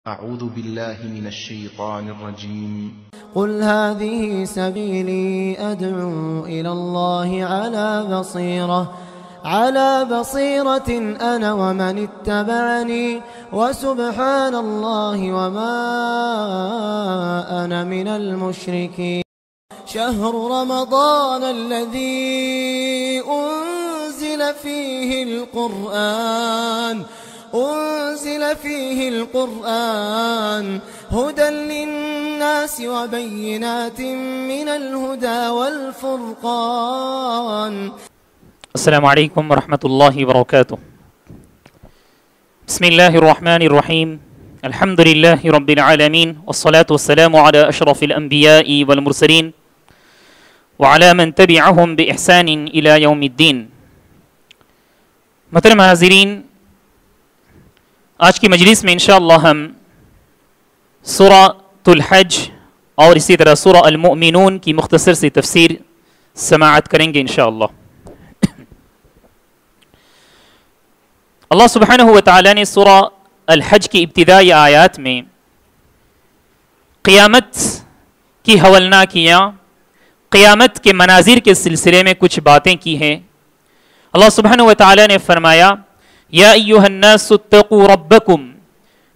أعوذ بالله من الشيطان الرجيم قل هذه سبيلي أدعو إلى الله على بصيرة أنا ومن اتبعني وسبحان الله وما أنا من المشركين. شهر رمضان الذي أنزل فيه القرآن هدى للناس وبينات من الهدى والفرقان. السلام علیکم ورحمۃ اللہ وبرکاتہ. بسم اللہ الرحمن الرحیم. الحمد للہ رب العالمین والصلاة والسلام على اشرف الانبیاء والمرسلین وعلى من تبعهم بإحسان الى یوم الدین. محترم حاضرین، آج کی مجلس میں انشاءاللہ ہم سورۃ الحج اور اسی طرح سورہ المؤمنون کی مختصر سی تفسیر سماعت کریں گے انشاءاللہ. اللہ سبحانہ و تعالی نے سورہ الحج کی ابتدائی آیات میں قیامت کی ہولناکیاں، قیامت کے مناظر کے سلسلے میں کچھ باتیں کی ہیں. اللہ سبحانہ و تعالی نے فرمایا، یا ایھا الناس اتقوا ربکم،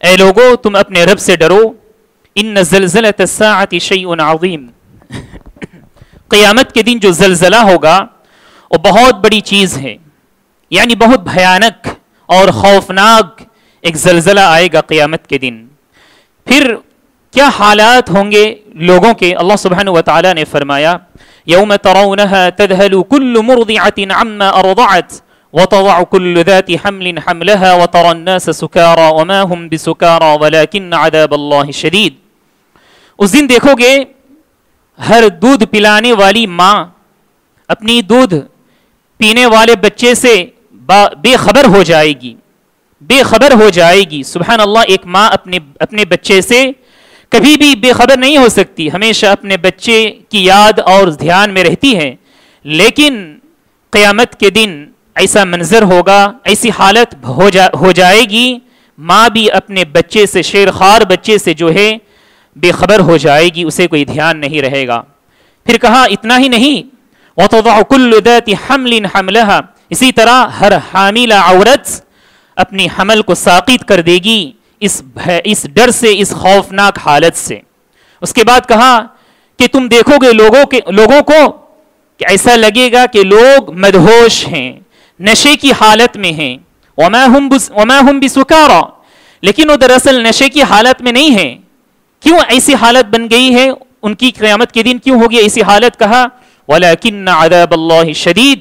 اے لوگو تم اپنے رب سے ڈرو، ان زلزلۃ الساعۃ شیء عظیم، قیامت کے دن جو زلزلہ ہوگا وہ بہت بڑی چیز ہے، یعنی بہت بھیانک اور خوفناک ایک زلزلہ آئے گا قیامت کے دن. پھر کیا حالات ہوں گے لوگوں کے؟ اللہ سبحانہ و تعالی نے فرمایا، یوم ترونها تذهل كل مرضعة عما ارضعت وتضع كل ذات حمل حملها وترى الناس سكارى وما هم بسكارى ولكن عذاب الله شديد. اس دن دیکھو گے ہر دودھ پلانے والی ماں اپنی دودھ پینے والے بچے سے بے خبر ہو جائے گی. سبحان اللہ، ایک ماں اپنے بچے سے کبھی بھی بے خبر نہیں ہو سکتی، ہمیشہ اپنے بچے کی یاد اور دھیان میں رہتی ہے. لیکن قیامت کے دن ایسا منظر ہوگا، ایسی حالت ہو جائے گی، ماں بھی اپنے بچے سے، شیرخوار بچے سے جو ہے بے خبر ہو جائے گی، اسے کوئی دھیان نہیں رہے گا. پھر کہا اتنا ہی نہیں، وَتَضَعُ كُلُّ ذَاتِ حَمْلٍ حَمْلَهَا، اسی طرح ہر حاملہ عورت اپنی حمل کو ساقط کر دے گی اس ڈر سے، اس خوفناک حالت سے. اس کے بعد کہا کہ تم دیکھو گے لوگوں کو کہ ایسا لگے گا کہ لوگ مدہوش ہیں، نشے کی حالت میں ہیں. وَمَا هُمْ بِسُكَارَى، لیکن وہ دراصل نشے کی حالت میں نہیں ہیں. کیوں ایسی حالت بن گئی ہے ان کی؟ قیامت کے دن کیوں ہوگی ایسی حالت؟ کہا وَلَكِنَّ عَذَابَ اللَّهِ شَدِيدٌ،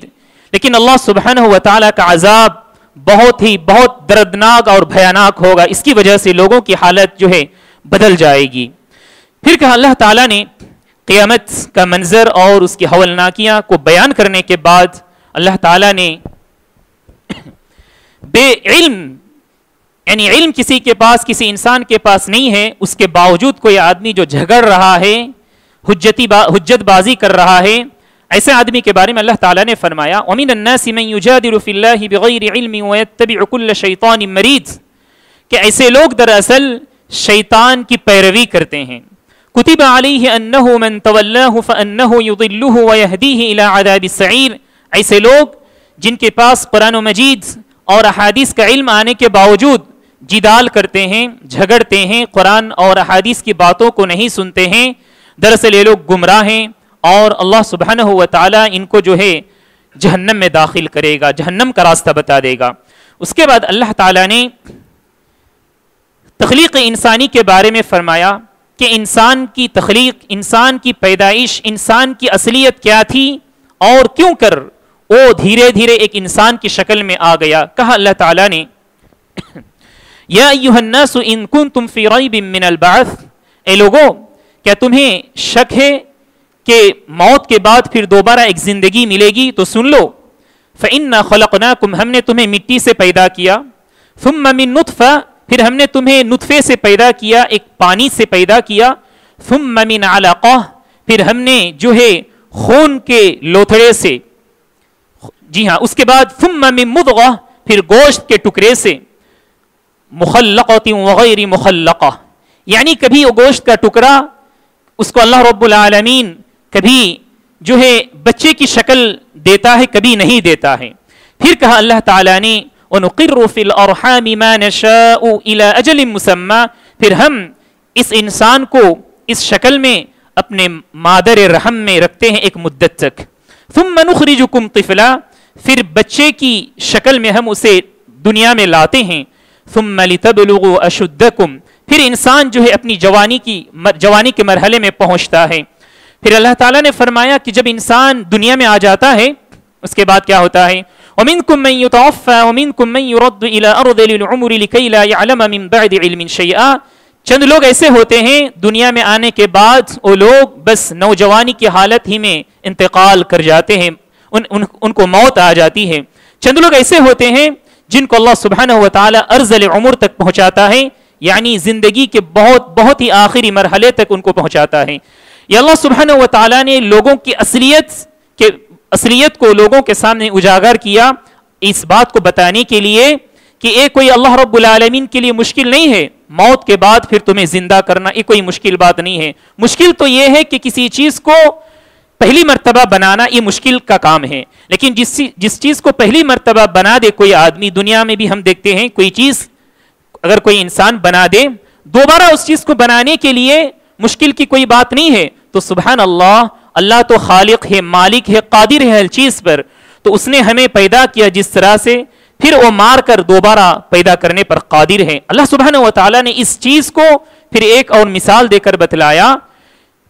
لیکن اللہ سبحانہ و تعالیٰ کا عذاب بہت دردناک اور بھیانک ہوگا، اس کی وجہ سے لوگوں کی حالت جو ہے بدل جائے گی. پھر کہا اللہ تعالیٰ نے قیامت کا منظر اور اس کی ہولناکیاں کو بیان کرنے کے بعد اللہ تعالیٰ نے بے علم، یعنی علم کسی انسان کے پاس نہیں ہے، اس کے باوجود کوئی آدمی جو جھگڑ رہا ہے، حجت بازی کر رہا ہے، ایسے آدمی کے بارے میں اللہ تعالیٰ نے فرمایا، وَمِنَ النَّاسِ مَن يُجَادِلُ فِي اللَّهِ بِغَيْرِ عِلْمٍ وَيَتَّبِعُ كُلَّ شَيْطَانٍ مَرِيدٍ، کہ ایسے لوگ دراصل شیطان کی پیروی کرتے ہیں. كُتِبَ عَلَيْهِ أَنَّهُ مَن تَوَلَّاهُ فَأَنَّهُ يُضِلُّهُ وَيَهْدِيهِ إِلَى عَذَابِ السَّعِيرِ، ایسے لوگ جن کے پاس قرآن و مجید اور احادیث کا علم آنے کے باوجود جدال کرتے ہیں، جھگڑتے ہیں، قرآن اور احادیث کی باتوں کو نہیں سنتے ہیں، دراصل یہ لوگ گمراہ ہیں اور اللہ سبحانہ و تعالیٰ ان کو جو ہے جہنم میں داخل کرے گا، جہنم کا راستہ بتا دے گا. اس کے بعد اللہ تعالیٰ نے تخلیق انسانی کے بارے میں فرمایا کہ انسان کی تخلیق، انسان کی پیدائش، انسان کی اصلیت کیا تھی اور کیوں کر وہ دھیرے دھیرے ایک انسان کی شکل میں آ گیا. کہا اللہ تعالیٰ نے، یا ایھا الناس ان کنتم فی ریب من البعث، اے لوگو کیا تمہیں شک ہے کہ موت کے بعد پھر دوبارہ ایک زندگی ملے گی؟ تو سن لو، فَإِنَّا خَلَقْنَاكُمْ، ہم نے تمہیں مٹی سے پیدا کیا، ثُمَّ مِن نُطْفَةٍ، پھر ہم نے تمہیں نطفے سے پیدا کیا، ایک پانی سے پیدا کیا، ثُمَّ مِنْ عَلَقَةٍ، پھر ہم نے جو ہے خون کے لوتھڑے سے، جی ہاں، اس کے بعد ثُمَّ مِن مُضْغَةٍ، پھر گوشت کے ٹکڑے سے، مخلقۃ وغیر مخلقہ، یعنی کبھی وہ گوشت کا ٹکڑا اس کو اللہ رب العالمین کبھی جو ہے بچے کی شکل دیتا ہے، کبھی نہیں دیتا ہے۔ پھر کہا اللہ تعالیٰ نے وَنُقِرُّ فِي الْأَرْحَامِ مَا نَشَاءُ إِلَىٰ أَجَلٍ مُّسَمًّى، پھر ہم اس انسان کو اس شکل میں اپنے مادر رحم میں رکھتے ہیں ایک مدت تک۔ ثُمَّ نُخْرِجُكُمْ طِفْلًا، پھر بچے کی شکل میں ہم اسے دنیا میں لاتے ہیں۔ ثُمَّ لِتَبْلُغُوا أَشُدَّكُمْ، پھر انسان جو ہے اپنی جوانی کے مرحلے میں پہنچتا ہے۔ پھر اللہ تعالیٰ نے فرمایا کہ جب انسان دنیا میں آ جاتا ہے اس کے بعد کیا ہوتا ہے؟ وَمِنْكُمْ مَنْ يُتَوَفَّى وَمِنْكُمْ مَنْ يُرَدُّ إِلَىٰ أَرْذَلِ الْعُمُرِ لِكَيْ لَا يَعْلَمَ مِنْ بَعْدِ عِلْمٍ شَيْئًا، چند لوگ ایسے ہوتے ہیں دنیا میں آنے کے بعد وہ لوگ بس نوجوانی کی حالت ہی میں انتقال کر جاتے ہیں، ان کو موت آ جاتی ہے۔ چند لوگ ایسے ہوتے ہیں جن کو اللہ سبحانہ و تعالیٰ ارذل عمر تک پہنچاتا ہے، یعنی زندگی کے بہت ہی آخری مرحلے تک ان کو پہنچاتا ہے۔ یہ اللہ سبحانہ و تعالیٰ نے لوگوں کی اصلیت کو لوگوں کے سامنے اجاگر کیا، اس بات کو بتانے کے لیے کہ ایک کوئی اللہ رب العالمین کے لیے مشکل نہیں ہے موت کے بعد پھر تمہیں زندہ کرنا، یہ کوئی مشکل بات نہیں ہے۔ مشکل تو یہ ہے کہ کسی چیز کو پہلی مرتبہ بنانا، یہ مشکل کا کام ہے، لیکن جس چیز کو پہلی مرتبہ بنا دے کوئی آدمی، دنیا میں بھی ہم دیکھتے ہیں کوئی چیز اگر کوئی انسان بنا دے دوبارہ اس چیز کو بنانے کے لیے مشکل کی کوئی بات نہیں ہے۔ تو سبحان اللہ، اللہ تو خالق ہے، مالک ہے، قادر ہے ہر چیز پر، تو اس نے ہمیں پیدا کیا جس طرح سے، پھر وہ مار کر دوبارہ پیدا کرنے پر قادر ہے۔ اللہ سبحانہ و تعالیٰ نے اس چیز کو پھر ایک اور مثال دے کر بتلایا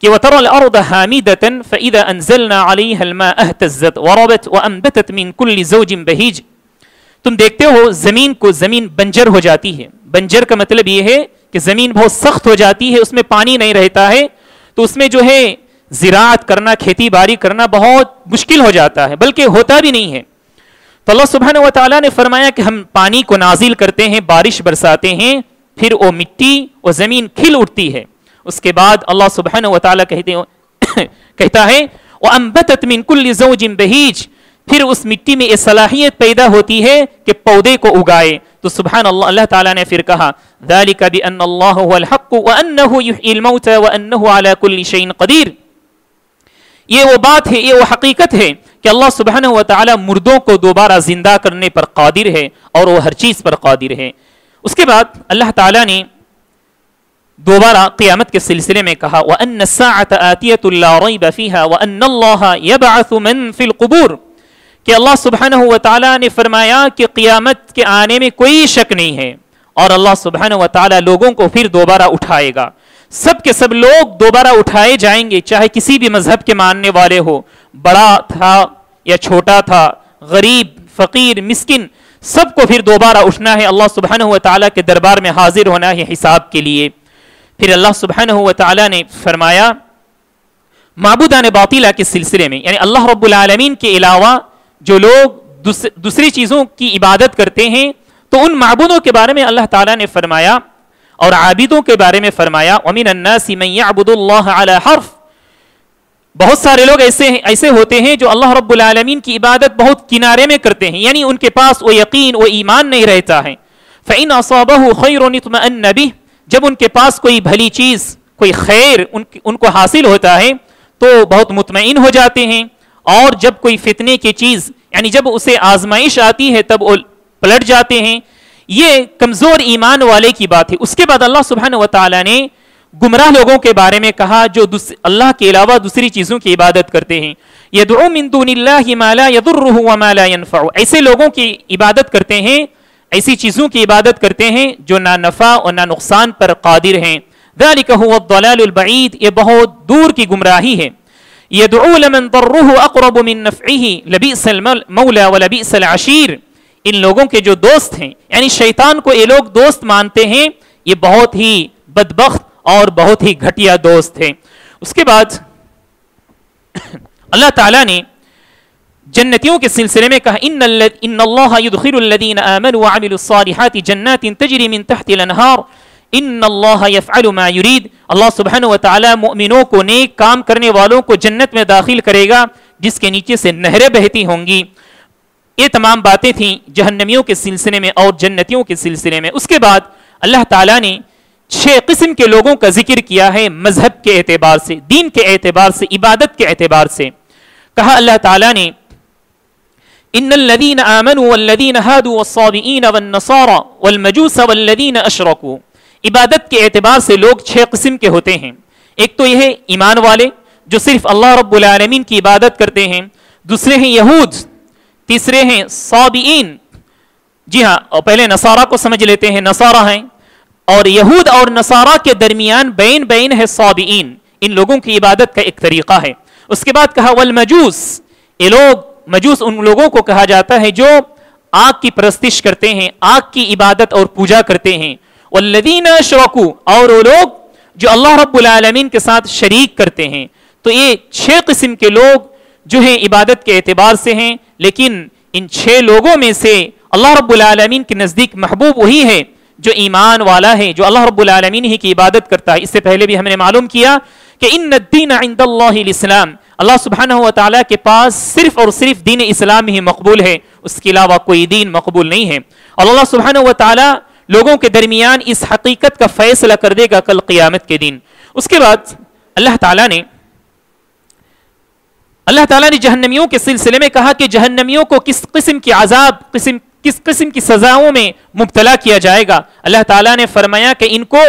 کہ وَتَرَى الْأَرْضَ حَامِدَةً فَإِذَا أَنزَلْنَا عَلَيْهَا الْمَاءَ اهْتَزَّتْ وَرَبَتْ وَأَنبَتَتْ مِنْ كُلِّ زَوْجٍ بَهِيجٍ، تم دیکھتے ہو زمین بنجر ہو جاتی ہے۔ بنجر کا مطلب یہ ہے کہ زمین بہت سخت ہو جاتی ہے، اس میں پانی نہیں رہتا ہے، تو اس میں جو ہے زراعت کرنا، کھیتی باڑی کرنا بہت مشکل ہو جاتا ہے، بلکہ ہوتا بھی نہیں ہے۔ تو اللہ سبحانہ و تعالیٰ نے فرمایا کہ ہم پانی کو نازل کرتے ہیں، بارش برساتے ہیں، پھر وہ مٹی وہ زمین کھل اٹھتی ہے۔ اس کے بعد اللہ سبحانہ و تعالیٰ کہتا ہے وَأَنبَتَتْ مِنْ كُلِّ زَوْجٍ بَهِيجٍ، پھر اس مٹی میں یہ صلاحیت پیدا ہوتی ہے کہ پودے کو اگائے۔ تو سبحان اللہ، اللہ تعالیٰ نے پھر کہا ذَلِكَ بِأَنَّ اللَّهَ هُوَ الْحَقُّ وَأَنَّهُ يُحْيِي الْمَوْتَى وَأَنَّهُ عَلَى كُلِّ شَيْءٍ قَدِيرٌ، یہ وہ بات ہے، یہ وہ حقیقت ہے کہ اللہ سبحانہ و تعالیٰ مردوں کو دوبارہ زندہ کرنے پر قادر ہے اور وہ ہر چیز پر قادر ہے۔ اس کے بعد اللہ تعالیٰ نے دوبارہ قیامت کے سلسلے میں کہا وَأَنَّ السَّاعَةَ آتِيَةٌ لَا رَيْبَ فِيهَا وَأَنَّ اللَّهَ يَبْعَثُ مَن فِي الْقُبُورِ، کہ اللہ سبحانہ و تعالیٰ نے فرمایا کہ قیامت کے آنے میں کوئی شک نہیں ہے، اور اللہ سبحانہ و تعالیٰ لوگوں کو پھر دوبارہ اٹھائے گا۔ سب کے سب لوگ دوبارہ اٹھائے جائیں گے، چاہے کسی بھی مذہب کے ماننے والے ہو، بڑا تھا یا چھوٹا تھا، غریب، فقیر، مسکن، سب کو پھر دوبارہ اٹھنا ہے، اللہ سبحانہ و تعالیٰ کے دربار میں حاضر ہونا ہے حساب کے لیے۔ پھر اللہ سبحانہ و تعالیٰ نے فرمایا معبودان باطلہ کے سلسلے میں، یعنی اللہ رب العالمین کے علاوہ جو لوگ دوسری چیزوں کی عبادت کرتے ہیں، تو ان معبودوں کے بارے میں اللہ تعالیٰ نے فرمایا اور عابدوں کے بارے میں فرمایا وَمِنَ النَّاسِ مَن يَعْبُدُ اللَّهَ عَلَى حَرْفٍ، بہت سارے لوگ ایسے ہوتے ہیں جو اللہ رب العالمین کی عبادت بہت کنارے میں کرتے ہیں، یعنی ان کے پاس وہ یقین وہ ایمان نہیں رہتا ہے۔ فَإِنْ أَصَابَهُ خَيْرٌ اطْمَأَنَّ بِهِ، جب ان کے پاس کوئی بھلی چیز کوئی خیر ان کو حاصل ہوتا ہے تو بہت مطمئن ہو جاتے ہیں، اور جب کوئی فتنے کی چیز یعنی جب اسے آزمائش آتی ہے تب وہ پلٹ جاتے ہیں۔ یہ کمزور ایمان والے کی بات ہے۔ اس کے بعد اللہ سبحانہ و تعالیٰ نے گمراہ لوگوں کے بارے میں کہا جو اللہ کے علاوہ دوسری چیزوں کی عبادت کرتے ہیں، يَدْعُو مِن دُونِ اللَّهِ مَا لَا يَضُرُّهُ وَمَا لَا يَنْفَعُهُ، ایسے لوگوں کی عبادت کرتے ہیں، ایسی چیزوں کی عبادت کرتے ہیں جو نہ نفع اور نہ نقصان پر قادر ہیں۔ ذَلِكَ هُوَ الضَّلَالُ الْبَعِيدُ، یہ بہت دور کی گمراہی ہے۔ يَدْعُو لَمَن ضَرُّهُ أَقْرَبُ مِن نَفْعِهِ لَبِئْسَ الْمَوْلَى وَلَبِئْسَ الْعَشِيرُ، ان لوگوں کے جو دوست ہیں، یعنی شیطان کو یہ لوگ دوست مانتے ہیں، یہ بہت ہی بدبخت اور بہت ہی گھٹیا دوست ہیں۔ اس کے بعد اللہ تعالیٰ نے جنتیوں کے سلسلے میں کہا ان اللہ يدخل الذین آمنوا وعملوا الصالحات جنات تجری من تحت الانہار ان اللہ یفعل ما یرید، اللہ سبحانہ و تعالیٰ مؤمنوں کو، نیک کام کرنے والوں کو جنت میں داخل کرے گا جس کے نیچے سے نہریں بہتی ہوں گی۔ یہ تمام باتیں تھیں جہنمیوں کے سلسلے میں اور جنتیوں کے سلسلے میں. اس کے بعد اللہ تعالیٰ نے 6 قسم کے لوگوں کا ذکر کیا ہے مذہب کے اعتبار سے، دین کے اعتبار سے، عبادت کے اعتبار سے. کہا اللہ تعالیٰ نے ان الذين آمنوا والذين هادوا والصابئين والنصارى والمجوس والذين اشركوا. عبادت کے اعتبار سے لوگ 6 قسم کے ہوتے ہیں. ایک تو یہ ہے ایمان والے جو صرف اللہ رب العالمین کی عبادت کرتے ہیں. دوسرے ہیں یہود. تیسرے ہیں صابئین. جی ہاں، اور پہلے نصارہ کو سمجھ لیتے ہیں، نصارہ ہیں. اور یہود اور نصارہ کے درمیان بین ہے صابئین. ان لوگوں کی عبادت کا ایک طریقہ ہے. اس کے بعد کہا والمجوس. یہ لوگ مجوس ان لوگوں کو کہا جاتا ہے جو آگ کی پرستش کرتے ہیں، آگ کی عبادت اور پوجا کرتے ہیں. والذین اشرکوا، اور وہ لوگ جو اللہ رب العالمین کے ساتھ شریک کرتے ہیں. تو یہ 6 قسم کے لوگ جو ہیں عبادت کے اعتبار سے ہیں. لیکن ان 6 لوگوں میں سے اللہ رب العالمین کے نزدیک محبوب وہی ہے جو ایمان والا ہے، جو اللہ رب العالمین ہی کی عبادت کرتا ہے. اس سے پہلے بھی ہم نے معلوم کیا کہ ان الدین عند اللہ الاسلام. اللہ سبحانہ و تعالیٰ کے پاس صرف اور صرف دین اسلام ہی مقبول ہے، اس کے علاوہ کوئی دین مقبول نہیں ہے. اور اللہ سبحانہ و تعالیٰ لوگوں کے درمیان اس حقیقت کا فیصلہ کر دے گا کل قیامت کے دن. اس کے بعد اللہ تعالیٰ نے جہنمیوں کے سلسلے میں کہا کہ جہنمیوں کو کس قسم کی عذاب، کس قسم کی سزاؤں میں مبتلا کیا جائے گا. اللہ تعالیٰ نے فرمایا کہ ان کو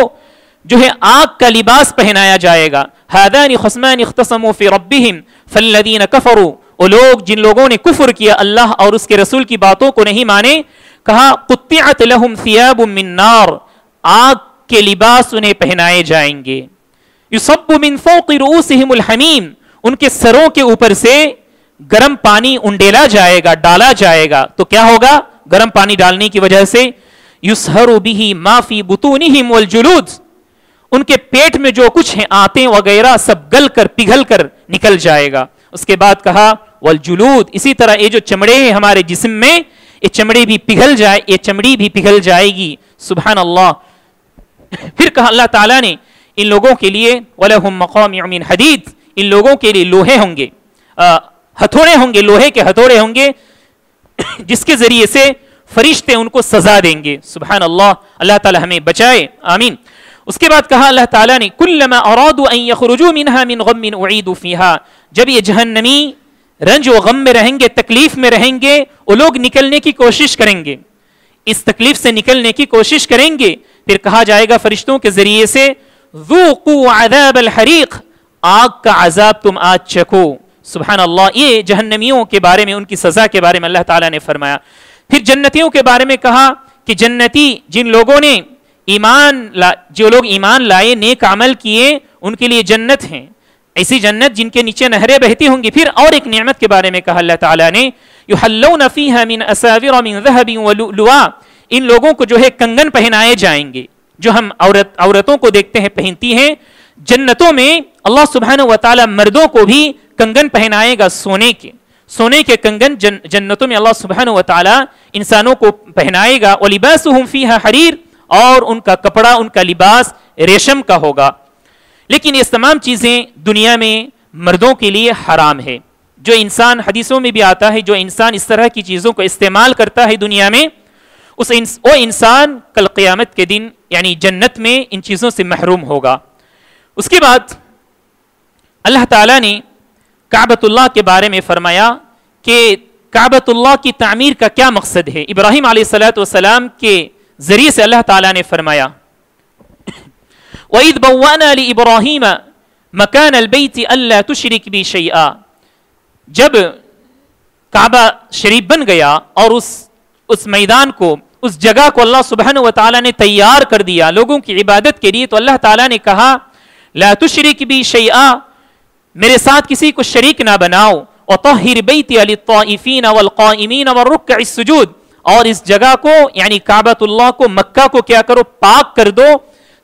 جو ہے آگ کا لباس پہنایا جائے گا. هذان خصمان اختصموا في ربهم فالذين كفروا. وہ لوگ جن لوگوں نے کفر کیا اللہ اور اس کے رسول کی باتوں کو نہیں مانے، کہا قطعت لهم ثياب من نار. آگ کے لباس انہیں پہنائے جائیں گے. يصب من فوق رؤوسهم الحميم. ان کے سروں کے اوپر سے گرم پانی انڈیلا جائے گا، ڈالا جائے گا. تو کیا ہوگا؟ گرم پانی ڈالنے کی وجہ سے يسهر به ما في بطونهم والجلود. ان کے پیٹ میں جو کچھ ہیں آنتیں وغیرہ سب گل کر پگھل کر نکل جائے گا. اس کے بعد کہا والجلود. اسی طرح یہ جو چمڑے ہیں ہمارے جسم میں، یہ چمڑی بھی پگھل جائے گی. سبحان اللہ. پھر کہا اللہ تعالیٰ نے ان لوگوں کے لیے وَلَهُمْ مَقَامِعُ مِنْ حَدِيدٍ. ان لوگوں کے لیے لوہے ہوں گے، ہتھوڑے ہوں گے، لوہے کے ہتھوڑے ہوں گے جس کے ذریعے سے فرشتے ان کو سزا دیں گے. سبحان اللہ. اللہ تعالیٰ ہمیں بچائے، آمین. اس کے بعد کہا اللہ تعالیٰ نے کلما ارادوا ان یخرجوا منها من غم اعیدوا فیها. جب یہ جہنمی رنج و غم میں رہیں گے، تکلیف میں رہیں گے، وہ لوگ نکلنے کی کوشش کریں گے، اس تکلیف سے نکلنے کی کوشش کریں گے. پھر کہا جائے گا فرشتوں کے ذریعے سے ذوقوا عذاب الحریق. آگ کا عذاب تم آج چکھو. سبحان اللہ. یہ جہنمیوں کے بارے میں، ان کی سزا کے بارے میں اللہ تعالیٰ نے فرمایا. پھر جنتیوں کے بارے میں کہا کہ جنتی جن لوگوں نے جو لوگ ایمان لائے، نیک عمل کیے، ان کے لیے جنت ہیں، ایسی جنت جن کے نیچے نہریں بہتی ہوں گی. پھر اور ایک نعمت کے بارے میں کہا اللہ تعالیٰ نے یحلون فیہا من اساور من ذہب ولؤلؤا. ان لوگوں کو جو ہے کنگن پہنائے جائیں گے جو ہم عورتوں کو دیکھتے ہیں پہنتی ہیں. جنتوں میں اللہ سبحانہ و تعالیٰ مردوں کو بھی کنگن پہنائے گا، سونے کے کنگن جنتوں میں اللہ سبحانہ و تعالیٰ انسانوں کو پہنائے گا. ولباسہم فیہا حریر. اور ان کا کپڑا، ان کا لباس ریشم کا ہوگا. لیکن یہ تمام چیزیں دنیا میں مردوں کے لیے حرام ہے. جو انسان، حدیثوں میں بھی آتا ہے، جو انسان اس طرح کی چیزوں کو استعمال کرتا ہے دنیا میں، وہ انسان کل قیامت کے دن یعنی جنت میں ان چیزوں سے محروم ہوگا. اس کے بعد اللہ تعالیٰ نے کعبۃ اللہ کے بارے میں فرمایا کہ کعبۃ اللہ کی تعمیر کا کیا مقصد ہے. ابراہیم علیہ السلام کے ذریعے سے اللہ تعالیٰ نے فرمایا وَإِذْ بَوَّأْنَا لِإِبْرَاهِيمَ مَكَانَ الْبَيْتِ أَلَّا تُشْرِكْ بِي شَيْئًا. جب کعبہ شریف بن گیا اور اس میدان کو، اس جگہ کو اللہ سبحانہ و تعالیٰ نے تیار کر دیا لوگوں کی عبادت کے لیے، تو اللہ تعالیٰ نے کہا لا تشرک بی شیئا، میرے ساتھ کسی کو شریک نہ بناؤ. وطہر بیتی للطائفین والقائمین والرکع السجود. اور اس جگہ کو یعنی کعبۃ اللہ کو، مکہ کو کیا کرو، پاک کر دو،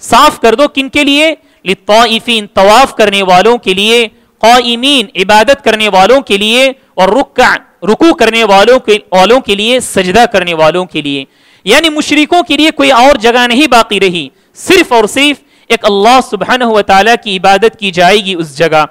صاف کر دو. کن کے لیے؟ للطائفین، طواف کرنے والوں کے لیے، قائمین، عبادت کرنے والوں کے لیے، اور رکوع کرنے والوں کے لیے، سجدہ کرنے والوں کے لیے. یعنی مشرکوں کے لیے کوئی اور جگہ نہیں باقی رہی، صرف اور صرف ایک اللہ سبحانہ و تعالیٰ کی عبادت کی جائے گی اس جگہ.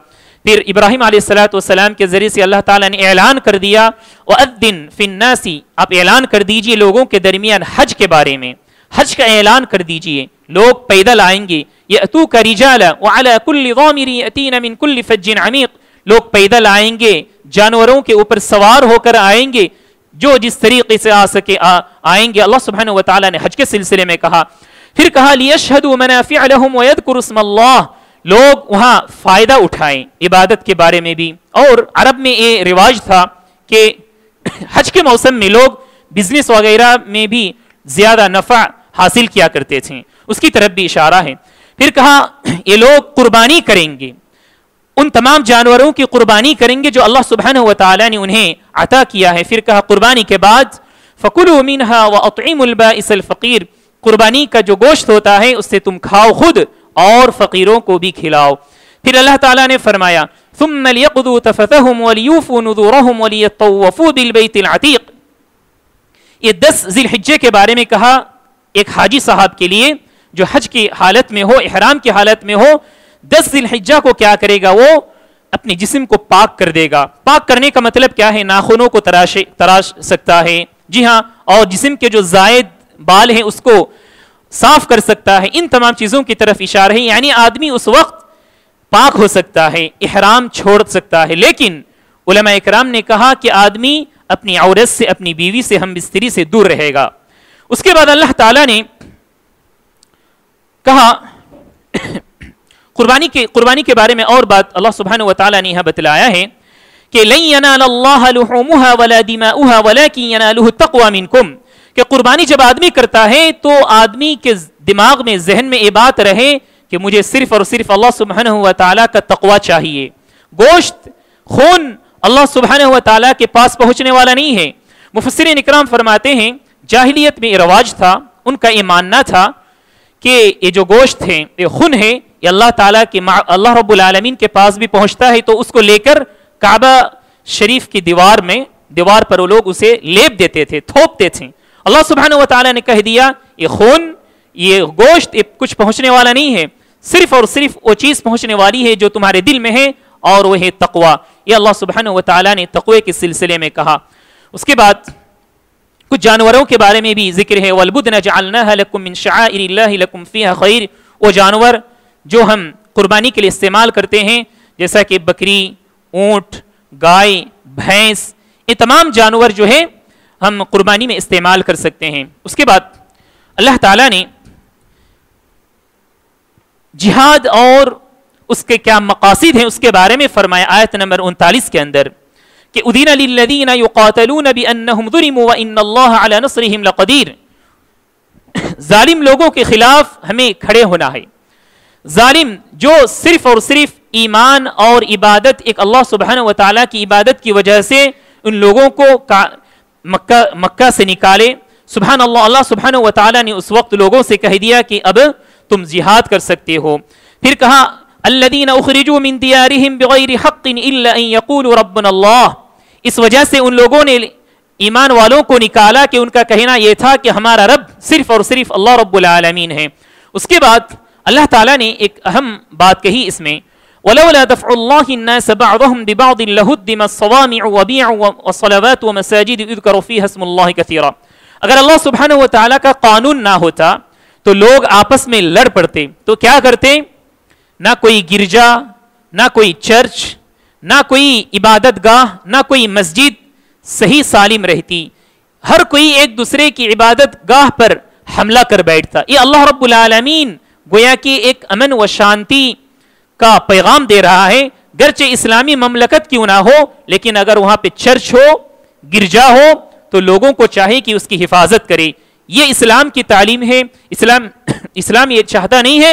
پھر ابراہیم علیہ السلام کے ذریعے سے اللہ تعالیٰ نے اعلان کر دیا وَأَذِّن فِي النَّاسِ، آپ اعلان کر دیجئے لوگوں کے درمیان حج کے بارے میں، حج کا اعلان کر دیجئے، لوگ پیدل آئیں گے، یأتوک رجالا وعلی کل ضامر یأتین من کل فج عمیق، لوگ پیدل آئیں گے، جانوروں کے اوپر سوار ہو کر آئیں گے، جو جس طریقے سے آ سکے آئیں گے۔ اللہ سبحانہ وتعالیٰ نے حج کے سلسلے میں کہا، پھر کہا لیشہدوا منافع لہم ویذکروا اسم اللہ، لوگ وہاں فائدہ اٹھائیں عبادت کے بارے میں بھی۔ اور عرب میں یہ رواج تھا کہ حج کے موسم میں لوگ بزنس وغیرہ میں بھی زیادہ نفع حاصل کیا کرتے تھے، اس کی طرف بھی اشارہ ہے۔ پھر کہا یہ لوگ قربانی کریں گے، ان تمام جانوروں کی قربانی کریں گے جو اللہ سبحانہ وتعالی نے انہیں عطا کیا ہے۔ پھر کہا قربانی کے بعد فَكُلُوا مِنْهَا وَأَطْعِمُوا الْبَائِسَ الْفَقِيرَ، قربانی کا جو گوشت ہوتا ہے اس سے تم کھاؤ خود اور فقیروں کو بھی کھلاؤ۔ پھر اللہ تعالیٰ نے فرمایا ثُمَّ لْيَقْضُوا تَفَثَهُمْ وَلْيُوفُوا نُذُورَهُمْ وَلْيَطَّوَّفُوا بِالْبَيْتِ الْعَتِيقِ، یہ 10 ذی الحجہ کے بارے میں کہا ایک حاجی صاحب کے لیے جو حج کی حالت میں ہو، احرام کی حالت میں ہو، 10 ذی الحجہ کو کیا کرے گا، وہ اپنے جسم کو پاک کر دے گا۔ پاک کرنے کا مطلب کیا ہے، ناخنوں کو تراش سکتا ہے، جی ہاں، اور جسم کے جو زائد بال ہیں اس کو صاف کر سکتا ہے، ان تمام چیزوں کی طرف اشارہ ہے، یعنی آدمی اس وقت پاک ہو سکتا ہے، احرام چھوڑ سکتا ہے۔ لیکن علماء اکرام نے کہا کہ آدمی اپنی عورت سے، اپنی بیوی سے، ہم بستری سے دور رہے گا۔ اس کے بعد اللہ تعالیٰ نے کہا قربانی کے بارے میں اور بات اللہ سبحانہ وتعالیٰ نے یہاں بتلایا ہے کہ لَن يَنَالَ اللَّهَ لُحُومُهَا وَلَا دِمَاؤُهَا وَلَكِنْ يَنَالُهُ التَّقْوَى مِنْكُمْ، کہ قربانی جب آدمی کرتا ہے تو آدمی کے دماغ میں، ذہن میں یہ بات رہے کہ مجھے صرف اور صرف اللہ سبحانہ وتعالیٰ کا تقوی چاہیے۔ گوشت، خون اللہ سبحانہ وتعالیٰ کے پاس پہنچنے والا نہیں ہے۔ مفسرین اکرام فرماتے ہیں جاہلیت میں یہ رواج تھا، ان کا یہ ماننا تھا کہ یہ جو گوشت ہے، یہ خون ہے، یہ اللہ تعالیٰ کے اللہ رب العالمین کے پاس بھی پہنچتا ہے، تو اس کو لے کر کعبہ شریف کی دیوار پر وہ لوگ اسے لیپ دیتے تھے، تھوپتے تھے۔ اللہ سبحانہ وتعالیٰ نے کہہ دیا یہ خون، یہ گوشت، یہ کچھ پہنچنے والا نہیں ہے، صرف اور صرف وہ چیز پہنچنے والی ہے جو تمہارے دل میں ہے، اور وہ ہے تقوی۔ یہ اللہ سبحانہ وتعالیٰ نے تقوی کے سلسلے میں کہا۔ اس کے بعد کچھ جانوروں کے بارے میں بھی ذکر ہے، وَالْبُدْنَ جَعَلْنَاهَا لَكُم مِّن شَعَائِرِ اللَّهِ لَكُم فِيهَا خَيْرٌ، وہ جانور جو ہم قربانی کے لیے استعمال کرتے ہیں، جیسا کہ بکری، اونٹ، گائے، بھینس، یہ تمام جانور جو ہے ہم قربانی میں استعمال کر سکتے ہیں۔ اس کے بعد اللہ تعالیٰ نے جہاد اور اس کے کیا مقاصد ہیں اس کے بارے میں فرمایا آیت نمبر 39 کے اندر کہ اُذِنَ لِلَّذِينَ يُقَاتَلُونَ بِأَنَّهُمْ ظُلِمُوا وَإِنَّ اللَّهَ عَلَى نَصْرِهِمْ لَقَدِيرٌ، ظالم لوگوں کے خلاف ہمیں کھڑے ہونا ہے۔ ظالم جو صرف اور صرف ایمان اور عبادت، ایک اللہ سبحانہ وتعالیٰ کی عبادت کی وجہ سے ان لوگوں کو مکہ سے نکالے، سبحان اللہ، اللہ سبحانہ وتعالیٰ نے اس وقت لوگوں سے کہہ دیا کہ اب تم جہاد کر سکتے ہو۔ پھر کہا الذین اخرجوا من دیارہم بغیر حق الا ان یقولوا ربنا اللہ، اس وجہ سے ان لوگوں نے ایمان والوں کو نکالا کہ ان کا کہنا یہ تھا کہ ہمارا رب صرف اور صرف اللہ رب العالمین ہے۔ اس کے بعد اللہ تعالیٰ نے ایک اہم بات کہی اس میں، وَلَوْلَا دَفْعُ اللَّهِ النَّاسَ بَعْضَهُمْ بِبَعْضٍ لَهُدِّمَتْ صَوَامِعُ وَبِيعٌ وَصَلَوَاتٌ وَمَسَاجِدُ يُذْكَرُ فِيهَا اسْمُ اللَّهِ كَثِيرًا، اگر اللہ سبحانہ وتعالیٰ کا قانون نہ ہوتا تو لوگ آپس میں لڑ پڑتے، تو کیا کرتے، نہ کوئی گرجا، نہ کوئی چرچ، نہ کوئی عبادت گاہ، نہ کوئی مسجد صحیح سالم رہتی، ہر کوئی ایک دوسرے کی عبادت گاہ پر حملہ کر بیٹھتا۔ یہ اللہ رب العالمین گویا کہ ایک امن و شانتی کا پیغام دے رہا ہے، گرچہ اسلامی مملکت کیوں نہ ہو، لیکن اگر وہاں پہ چرچ ہو، گرجا ہو، تو لوگوں کو چاہیے کہ اس کی حفاظت کرے۔ یہ اسلام کی تعلیم ہے۔ اسلام یہ چاہتا نہیں ہے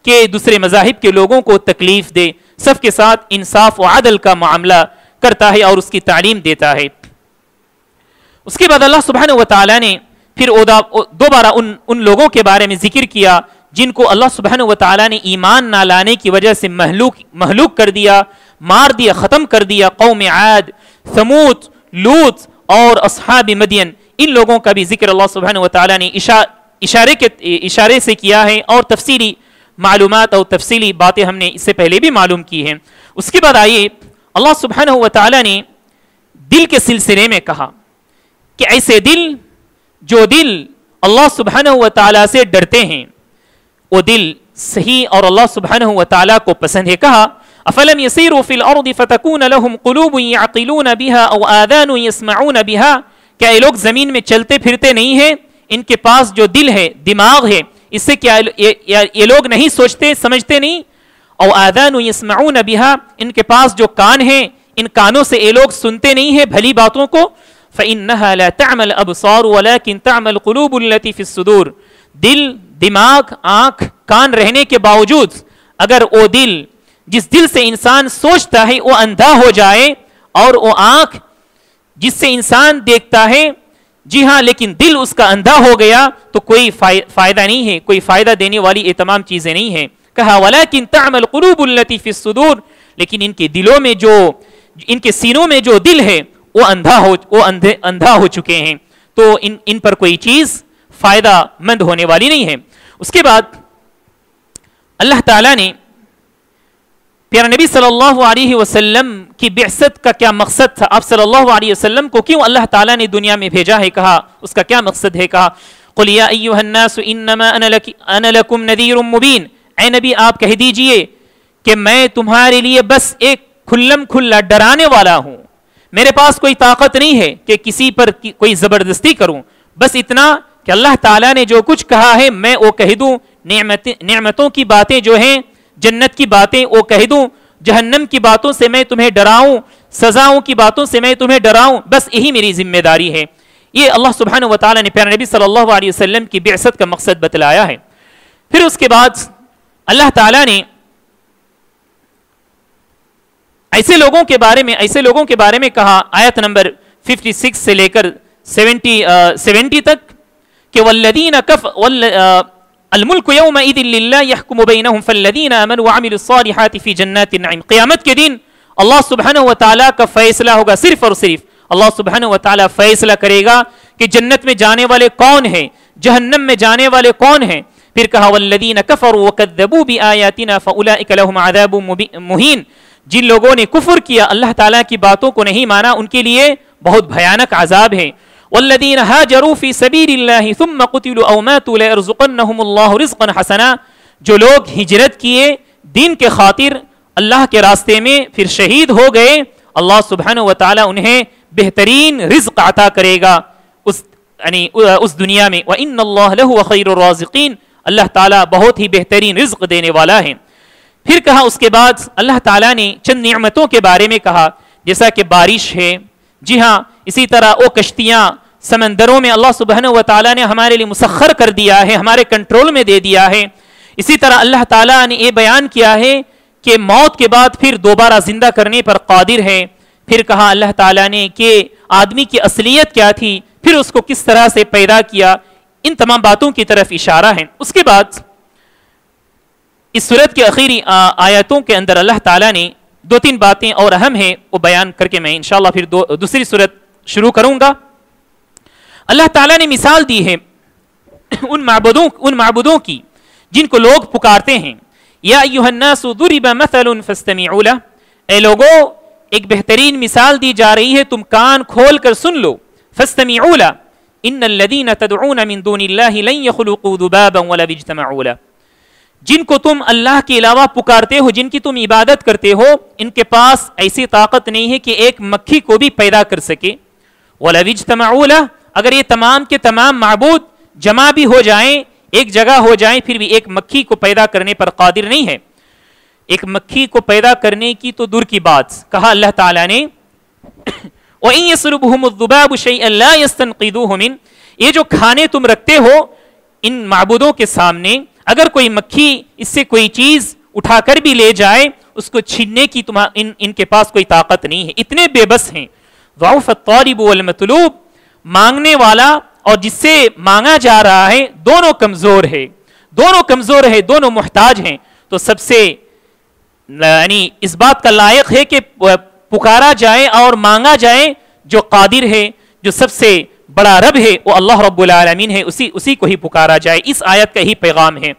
کہ دوسرے مذاہب کے لوگوں کو تکلیف دے، سب کے ساتھ انصاف و عدل کا معاملہ کرتا ہے اور اس کی تعلیم دیتا ہے۔ اس کے بعد اللہ سبحانہ وتعالی نے پھر دوبارہ ان لوگوں کے بارے میں ذکر کیا جن کو اللہ سبحانہ وتعالی نے ایمان نہ لانے کی وجہ سے مہلوک کر دیا، مار دیا، ختم کر دیا، قوم عاد، ثمود، لوط اور اصحاب مدین، ان لوگوں کا بھی ذکر اللہ سبحانہ وتعالی نے اشارے سے کیا ہے، اور تفصیلی معلومات اور تفصیلی باتیں ہم نے اس سے پہلے بھی معلوم کی ہیں۔ اس کے بعد آئیے اللہ سبحانہ و تعالیٰ نے دل کے سلسلے میں کہا کہ ایسے دل جو دل اللہ سبحانہ و تعالیٰ سے ڈرتے ہیں وہ دل صحیح اور اللہ سبحانہ و تعالیٰ کو پسند ہے. کہا افلم يسيروا في الارض فتكون لهم قلوب يعقلون بها او آذان يسمعون بها, کیا یہ لوگ زمین میں چلتے پھرتے نہیں ہیں, ان کے پاس جو دل ہے دماغ ہے اس سے کیا یہ لوگ نہیں سوچتے سمجھتے نہیں؟ او آذان يسمعون بها, ان کے پاس جو کان ہیں ان کانوں سے یہ لوگ سنتے نہیں ہیں بھلی باتوں کو. فإنها لا تعمى الأبصار ولكن تعمى القلوب التي في الصدور, دل دماغ آنکھ کان رہنے کے باوجود اگر وہ دل جس دل سے انسان سوچتا ہے وہ اندھا ہو جائے اور وہ آنکھ جس سے انسان دیکھتا ہے, جی ہاں, لیکن دل اس کا اندھا ہو گیا تو کوئی فائدہ نہیں ہے, کوئی فائدہ دینے والی یہ تمام چیزیں نہیں ہیں. کہا ولیکن تعمى القلوب التي في الصدور, لیکن ان کے دلوں میں جو ان کے سینوں میں جو دل ہے وہ اندھا ہو چکے ہیں, تو ان پر کوئی چیز فائدہ مند ہونے والی نہیں ہے. اس کے بعد اللہ تعالیٰ نے پیارے نبی صلی اللہ علیہ وسلم کی بعثت کا کیا مقصد تھا, آپ صلی اللہ علیہ وسلم کو کیوں اللہ تعالیٰ نے دنیا میں بھیجا ہے, کہا اس کا کیا مقصد ہے. کہا قل یا ایھا الناس انما انا لکم نذیر مبین, اے نبی آپ کہہ دیجئے کہ میں تمہارے لیے بس ایک کھلم کھلا ڈرانے والا ہوں, میرے پاس کوئی طاقت نہیں ہے کہ کسی پر کوئی زبردستی کروں, بس اتنا کہ اللہ تعالیٰ نے جو کچھ کہا ہے میں وہ کہہ دوں, نعمتوں کی باتیں جو ہیں, جنت کی باتیں وہ کہہ دوں, جہنم کی باتوں سے میں تمہیں ڈراؤں, سزاؤں کی باتوں سے میں تمہیں ڈراؤں, بس یہی میری ذمہ داری ہے. یہ اللہ سبحانہ و تعالیٰ نے پیارے نبی صلی اللہ علیہ وسلم کی بعثت کا مقصد بتلایا ہے. پھر اس کے بعد اللہ تعالیٰ نے ایسے لوگوں کے بارے میں کہا آیت نمبر 56 سے لے کر 70 تک کہ والذین الملک یومئذ للہ یحکم بینہم فالذین آمنوا وعملوا الصالحات فی جنات النعیم. قیامت کے دن اللہ سبحانہ و تعالیٰ کا فیصلہ ہوگا, صرف اور صرف اللہ سبحانہ و تعالیٰ فیصلہ کرے گا کہ جنت میں جانے والے کون ہیں, جہنم میں جانے والے کون ہیں. پھر کہا والذین کفروا وکذبوا بآیاتنا فاولئک لهم عذاب مہین, جن لوگوں نے کفر کیا اللہ تعالیٰ کی باتوں کو نہیں مانا ان کے لیے بہت بھیانک عذاب ہے. والذین ہاجروا فی سبیل اللہ ثم قتلوا او ماتوا لیرزقنہم اللہ رزقا حسنا, جو لوگ ہجرت کیے دین کے خاطر اللہ کے راستے میں پھر شہید ہو گئے, اللہ سبحانہ و تعالیٰ انہیں بہترین رزق عطا کرے گا اس دنیا میں. وَإِنَّ اللَّهَ لَهُوَ خَيْرُ الرَّازِقِينَ, اللہ تعالیٰ بہت ہی بہترین رزق دینے والا ہے. پھر کہا اس کے بعد اللہ تعالیٰ نے چند نعمتوں کے بارے میں کہا, جیسا کہ بارش ہے, جی ہاں, اسی طرح وہ کشتیاں سمندروں میں اللہ سبحانہ و تعالیٰ نے ہمارے لیے مسخر کر دیا ہے, ہمارے کنٹرول میں دے دیا ہے. اسی طرح اللہ تعالیٰ نے یہ بیان کیا ہے کہ موت کے بعد پھر دوبارہ زندہ کرنے پر قادر ہے. پھر کہا اللہ تعالیٰ نے کہ آدمی کی اصلیت کیا تھی, پھر اس کو کس طرح سے پیدا کیا, ان تمام باتوں کی طرف اشارہ ہے. اس کے بعد اس سورت کے آخری آیاتوں کے اندر اللہ تعالیٰ نے 2-3 باتیں اور اہم ہیں وہ بیان کر کے میں انشاءاللہ پھر دوسری سورت شروع کروں گا. اللہ تعالیٰ نے مثال دی ہے ان معبودوں کی جن کو لوگ پکارتے ہیں. یا ایھا الناس ضرب مثل فاستمعوا له, اے لوگوں ایک بہترین مثال دی جا رہی ہے, تم کان کھول کر سن لو. فاستمعوا له ان الذين تدعون من دون الله لن يخلقوا ذبابا ولو اجتمعوا له, جن کو تم اللہ کے علاوہ پکارتے ہو, جن کی تم عبادت کرتے ہو, ان کے پاس ایسی طاقت نہیں ہے کہ ایک مکھی کو بھی پیدا کر سکے. وَلَوِ اجْتَمَعُوا لَهُ, اگر یہ تمام کے تمام معبود جمع بھی ہو جائیں, ایک جگہ ہو جائیں, پھر بھی ایک مکھی کو پیدا کرنے پر قادر نہیں ہے. ایک مکھی کو پیدا کرنے کی تو دور کی بات. کہا اللہ تعالیٰ نے وَإِن يَسْلُبْهُمُ الذُّبَابُ شَيْئًا لَا يَسْتَنْقِذُوهُ مِنْ, یہ جو کھانے تم رکھتے ہو ان معبودوں کے سامنے, اگر کوئی مکھی اس سے کوئی چیز اٹھا کر بھی لے جائے اس کو چھیننے کی ان کے پاس کوئی طاقت نہیں ہے, اتنے بے بس ہیں. ضعف الطالب والمطلوب, مانگنے والا اور جس سے مانگا جا رہا ہے دونوں کمزور ہے, دونوں محتاج ہیں. تو سب سے یعنی اس بات کا لائق ہے کہ پکارا جائے اور مانگا جائے جو قادر ہے, جو سب سے بڑا رب ہے, وہ اللہ رب العالمین ہے, اسی کو ہی پکارا جائے. اس آیت کا ہی پیغام ہے.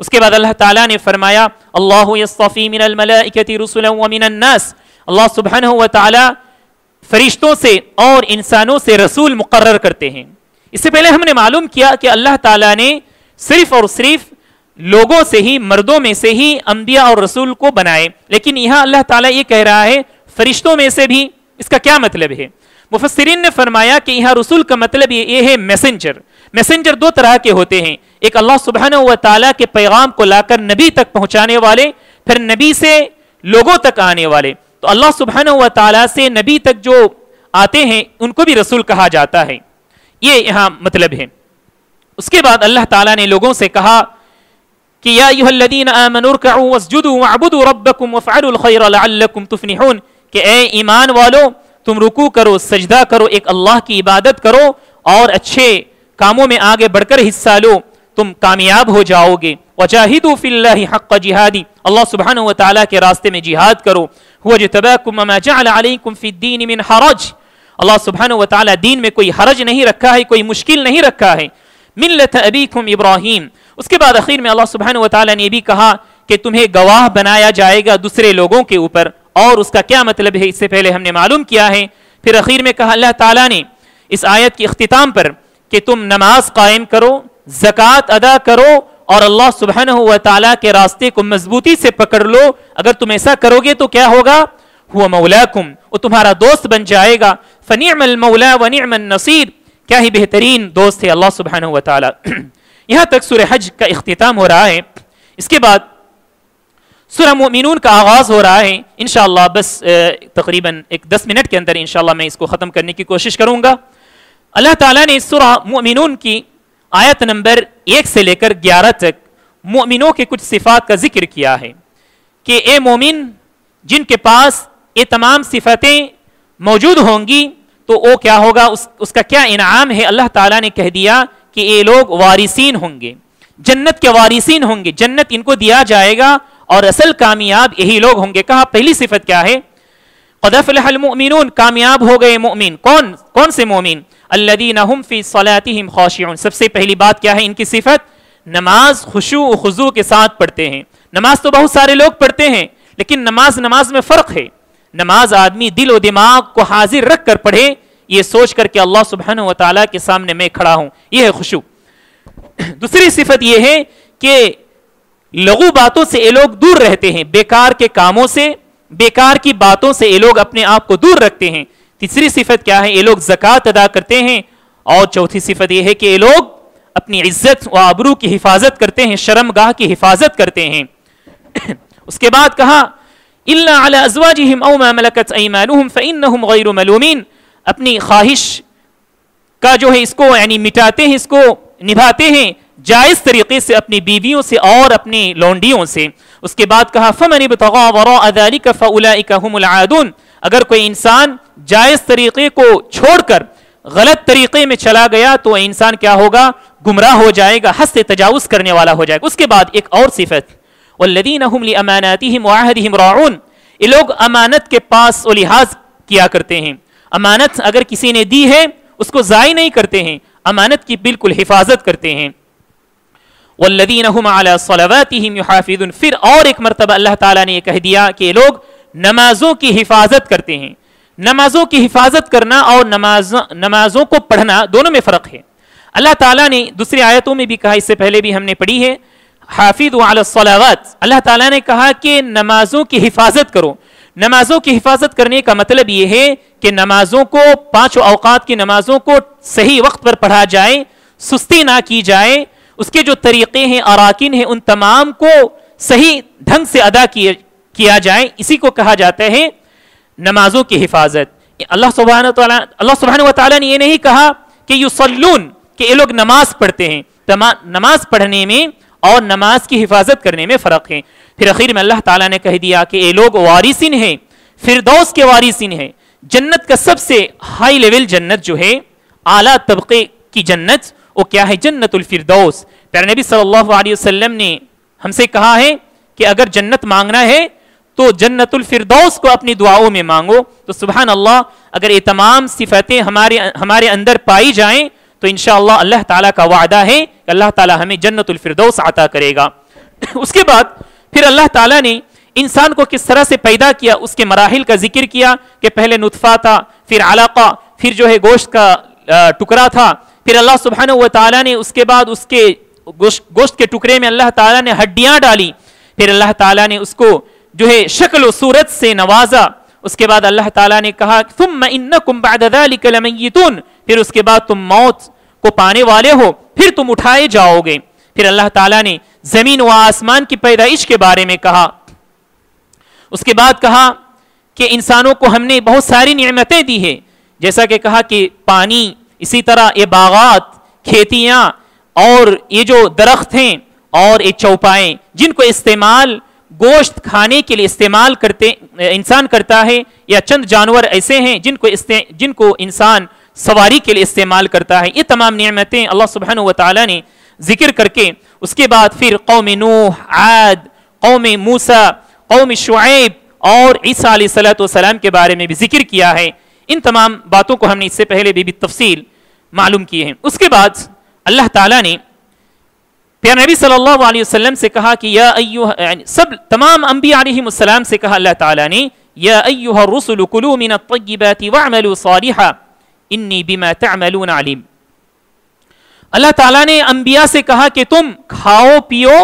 اس کے بعد اللہ تعالیٰ نے فرمایا اللہ یصطفی من الملائکۃ رسلا ومن الناس، اللہ سبحانہ و تعالیٰ فرشتوں سے اور انسانوں سے رسول مقرر کرتے ہیں۔ اس سے پہلے ہم نے معلوم کیا کہ اللہ تعالیٰ نے صرف اور صرف لوگوں سے ہی، مردوں میں سے ہی انبیاء اور رسول کو بنائے، لیکن یہاں اللہ تعالیٰ یہ کہہ رہا ہے فرشتوں میں سے بھی۔ اس کا کیا مطلب ہے؟ مفسرین نے فرمایا کہ یہاں رسول کا مطلب یہ ہے میسنجر۔ میسنجر دو طرح کے ہوتے ہیں، ایک اللہ سبحانہ و تعالیٰ کے پیغام کو لا کر نبی تک پہنچانے والے، پھر نبی سے لوگوں تک آنے والے۔ تو اللہ سبحانہ و تعالیٰ سے نبی تک جو آتے ہیں ان کو بھی رسول کہا جاتا ہے، یہ یہاں مطلب ہے۔ اس کے بعد اللہ تعالیٰ نے لوگوں سے کہا کہ یا ایھا الذین آمنوا ارکعوا واسجدوا واعبدوا ربکم وافعلوا الخیر لعلکم تفلحون، کہ اے ایمان والو تم رکوع کرو، سجدہ کرو، ایک اللہ کی عبادت کرو اور اچھے کاموں میں آگے بڑھ کر حصہ لو، تم کامیاب ہو جاؤ گے۔ وجاہدوا فی اللہ حق جہادی، اللہ سبحانہ و تعالیٰ کے راستے میں جہاد کرو۔ هو اجتباکم وما جعل علیکم فی الدین من حرج، اللہ سبحانہ و تعالیٰ دین میں کوئی حرج نہیں رکھا ہے، کوئی مشکل نہیں رکھا ہے۔ ملت ابیکم ابراہیم، اس کے بعد اخیر میں اللہ سبحانہ و تعالیٰ نے بھی کہا کہ تمہیں گواہ بنایا جائے گا دوسرے لوگوں کے اوپر، اور اس کا کیا مطلب ہے اس سے پہلے ہم نے معلوم کیا ہے۔ پھر اخیر میں کہا اللہ تعالیٰ نے اس آیت کے اختتام پر کہ تم نماز قائم کرو، زکوٰۃ ادا کرو اور اللہ سبحانہ و تعالیٰ کے راستے کو مضبوطی سے پکڑ لو۔ اگر تم ایسا کرو گے تو کیا ہوگا؟ هو مولاکم، وہ تمہارا دوست بن جائے گا۔ فنعم المولا ونعم النصیر، کیا ہی بہترین دوست ہے اللہ سبحانہ و تعالیٰ۔ یہاں تک سورہ حج کا اختتام ہو رہا ہے۔ اس کے بعد سورہ مومنون کا آغاز ہو رہا ہے۔ انشاءاللہ بس تقریباً 10 منٹ کے اندر انشاءاللہ میں اس کو ختم کرنے کی کوشش کروں گا۔ اللہ تعالیٰ نے سورہ مومنون کی آیت نمبر 1 سے لے کر 11 تک مومنوں کے کچھ صفات کا ذکر کیا ہے کہ اے مومن جن کے پاس یہ تمام صفتیں موجود ہوں گی تو وہ کیا ہوگا، اس کا کیا انعام ہے۔ اللہ تعالیٰ نے کہہ دیا کہ یہ لوگ وارثین ہوں گے، جنت کے وارثین ہوں گے، جنت ان کو دیا جائے گا اور اصل کامیاب یہی لوگ ہوں گے۔ کہا پہلی صفت کیا ہے؟ قد افلح المؤمنون، کامیاب ہو گئے مومن۔ کون سے مومن؟ الذین هم فی صلاتهم خاشعون، سب سے پہلی بات کیا ہے ان کی صفت؟ نماز خشوع و خضوع کے ساتھ پڑھتے ہیں۔ نماز تو بہت سارے لوگ پڑھتے ہیں لیکن نماز میں فرق ہے۔ نماز آدمی دل و دماغ کو حاضر رکھ کر پڑھے، یہ سوچ کر کہ اللہ سبحانہ و تعالیٰ کے سامنے میں کھڑا ہوں، یہ ہے خشوع۔ دوسری صفت یہ ہے کہ لغو باتوں سے یہ لوگ دور رہتے ہیں، بیکار کے کاموں سے، بیکار کی باتوں سے یہ لوگ اپنے آپ کو دور رکھتے ہیں۔ تیسری صفت کیا ہے؟ یہ لوگ زکوٰۃ ادا کرتے ہیں۔ اور چوتھی صفت یہ ہے کہ یہ لوگ اپنی عزت و آبرو کی حفاظت کرتے ہیں، شرمگاہ کی حفاظت کرتے ہیں۔ اس کے بعد کہا الا علی ازواجہم او ما ملکت ایمانہم فانہم غیر ملومین، اپنی خواہش کا جو ہے اس کو یعنی مٹاتے ہیں، اس کو نبھاتے ہیں جائز طریقے سے اپنی بیویوں سے اور اپنی لونڈیوں سے۔ اس کے بعد کہا فمن ابتغى وراء ذلك فاولئک هم العادون، اگر کوئی انسان جائز طریقے کو چھوڑ کر غلط طریقے میں چلا گیا تو انسان کیا ہوگا؟ گمراہ ہو جائے گا، حد سے تجاوز کرنے والا ہو جائے گا۔ اس کے بعد ایک اور صفت والذین هم لاماناتهم وعهدهم راعون، یہ لوگ امانت کے پاس و لحاظ کیا کرتے ہیں۔ امانت اگر کسی نے دی ہے اس کو ضائع نہیں کرتے ہیں، امانت کی بالکل حفاظت کرتے ہیں۔ والذین هم علی صلواتهم یحافظون، پھر اور ایک مرتبہ اللہ تعالیٰ نے یہ کہہ دیا کہ یہ لوگ نمازوں کی حفاظت کرتے ہیں۔ نمازوں کی حفاظت کرنا اور نمازوں کو پڑھنا دونوں میں فرق ہے۔ اللہ تعالیٰ نے دوسری آیتوں میں بھی کہا، اس سے پہلے بھی ہم نے پڑھی ہے، حافظوا علی الصلوات، اللہ تعالیٰ نے کہا کہ نمازوں کی حفاظت کرو۔ نمازوں کی حفاظت کرنے کا مطلب یہ ہے کہ نمازوں کو، 5 اوقات کی نمازوں کو صحیح وقت پر پڑھا جائے، سستی نہ کی جائے، اس کے جو طریقے ہیں، اراکین ہیں، ان تمام کو صحیح ڈھنگ سے ادا کیا جائے، اسی کو کہا جاتا ہے نمازوں کی حفاظت۔ اللہ سبحانہ و تعالیٰ نے یہ نہیں کہا کہ یصلون، کہ یہ لوگ نماز پڑھتے ہیں۔ نماز پڑھنے میں اور نماز کی حفاظت کرنے میں فرق ہے۔ پھر اخیر میں اللہ تعالیٰ نے کہہ دیا کہ یہ لوگ وارثین ہیں، فردوس کے وارثین ہیں۔ جنت کا سب سے ہائی لیول جنت جو ہے، اعلیٰ طبقے کی جنت، وہ کیا ہے؟ جنت الفردوس۔ پیارے نبی صلی اللہ علیہ وسلم نے ہم سے کہا ہے کہ اگر جنت مانگنا ہے تو جنت الفردوس کو اپنی دعاؤں میں مانگو۔ تو سبحان اللہ، اگر یہ تمام صفتیں ہمارے اندر پائی جائیں تو انشاءاللہ اللہ تعالیٰ کا وعدہ ہے کہ اللہ تعالیٰ ہمیں جنت الفردوس عطا کرے گا۔ اس کے بعد پھر اللہ تعالیٰ نے انسان کو کس طرح سے پیدا کیا اس کے مراحل کا ذکر کیا کہ پہلے نطفہ تھا، پھر علقہ، پھر جو ہے گوشت کا ٹکڑا تھا، پھر اللہ سبحانہ و تعالیٰ نے اس کے بعد اس کے گوشت کے ٹکڑے میں اللہ تعالیٰ نے ہڈیاں ڈالی، پھر اللہ تعالیٰ نے اس کو جو ہے شکل و صورت سے نوازا، اس کے بعد اللہ تعالیٰ نے کہا ثم انکم بعد ذلک لمیتون، پھر اس کے بعد تم موت کو پانے والے ہو، پھر تم اٹھائے جاؤ گے۔ پھر اللہ تعالیٰ نے زمین و آسمان کی پیدائش کے بارے میں کہا، اس کے بعد کہا کہ انسانوں کو ہم نے بہت ساری نعمتیں دی ہیں، جیسا کہ کہا کہ پانی، اسی طرح یہ باغات، کھیتیاں اور یہ جو درخت ہیں اور یہ چوپائیں جن کو استعمال گوشت کھانے کے لیے استعمال کرتے انسان کرتا ہے، یا چند جانور ایسے ہیں جن کو انسان سواری کے لیے استعمال کرتا ہے، یہ تمام نعمتیں اللہ سبحانہ و تعالیٰ نے ذکر کر کے اس کے بعد پھر قوم نوح، عاد، قوم موسیٰ، قوم شعیب اور عیسیٰ علیہ الصلوۃ والسلام کے بارے میں بھی ذکر کیا ہے۔ ان تمام باتوں کو ہم نے اس سے پہلے بھی تفصیل معلوم کی ہے۔ اس کے بعد اللہ تعالیٰ نے پیارے نبی صلی اللہ علیہ وسلم سے کہا کہ یا تمام انبیاء علیہم السلام سے کہا اللہ تعالیٰ نے یا ایھا الرسل کلوا من الطیبات واعملوا صالحا انی بما تعملون علیم۔ اللہ تعالیٰ نے انبیاء سے کہا کہ تم کھاؤ پیو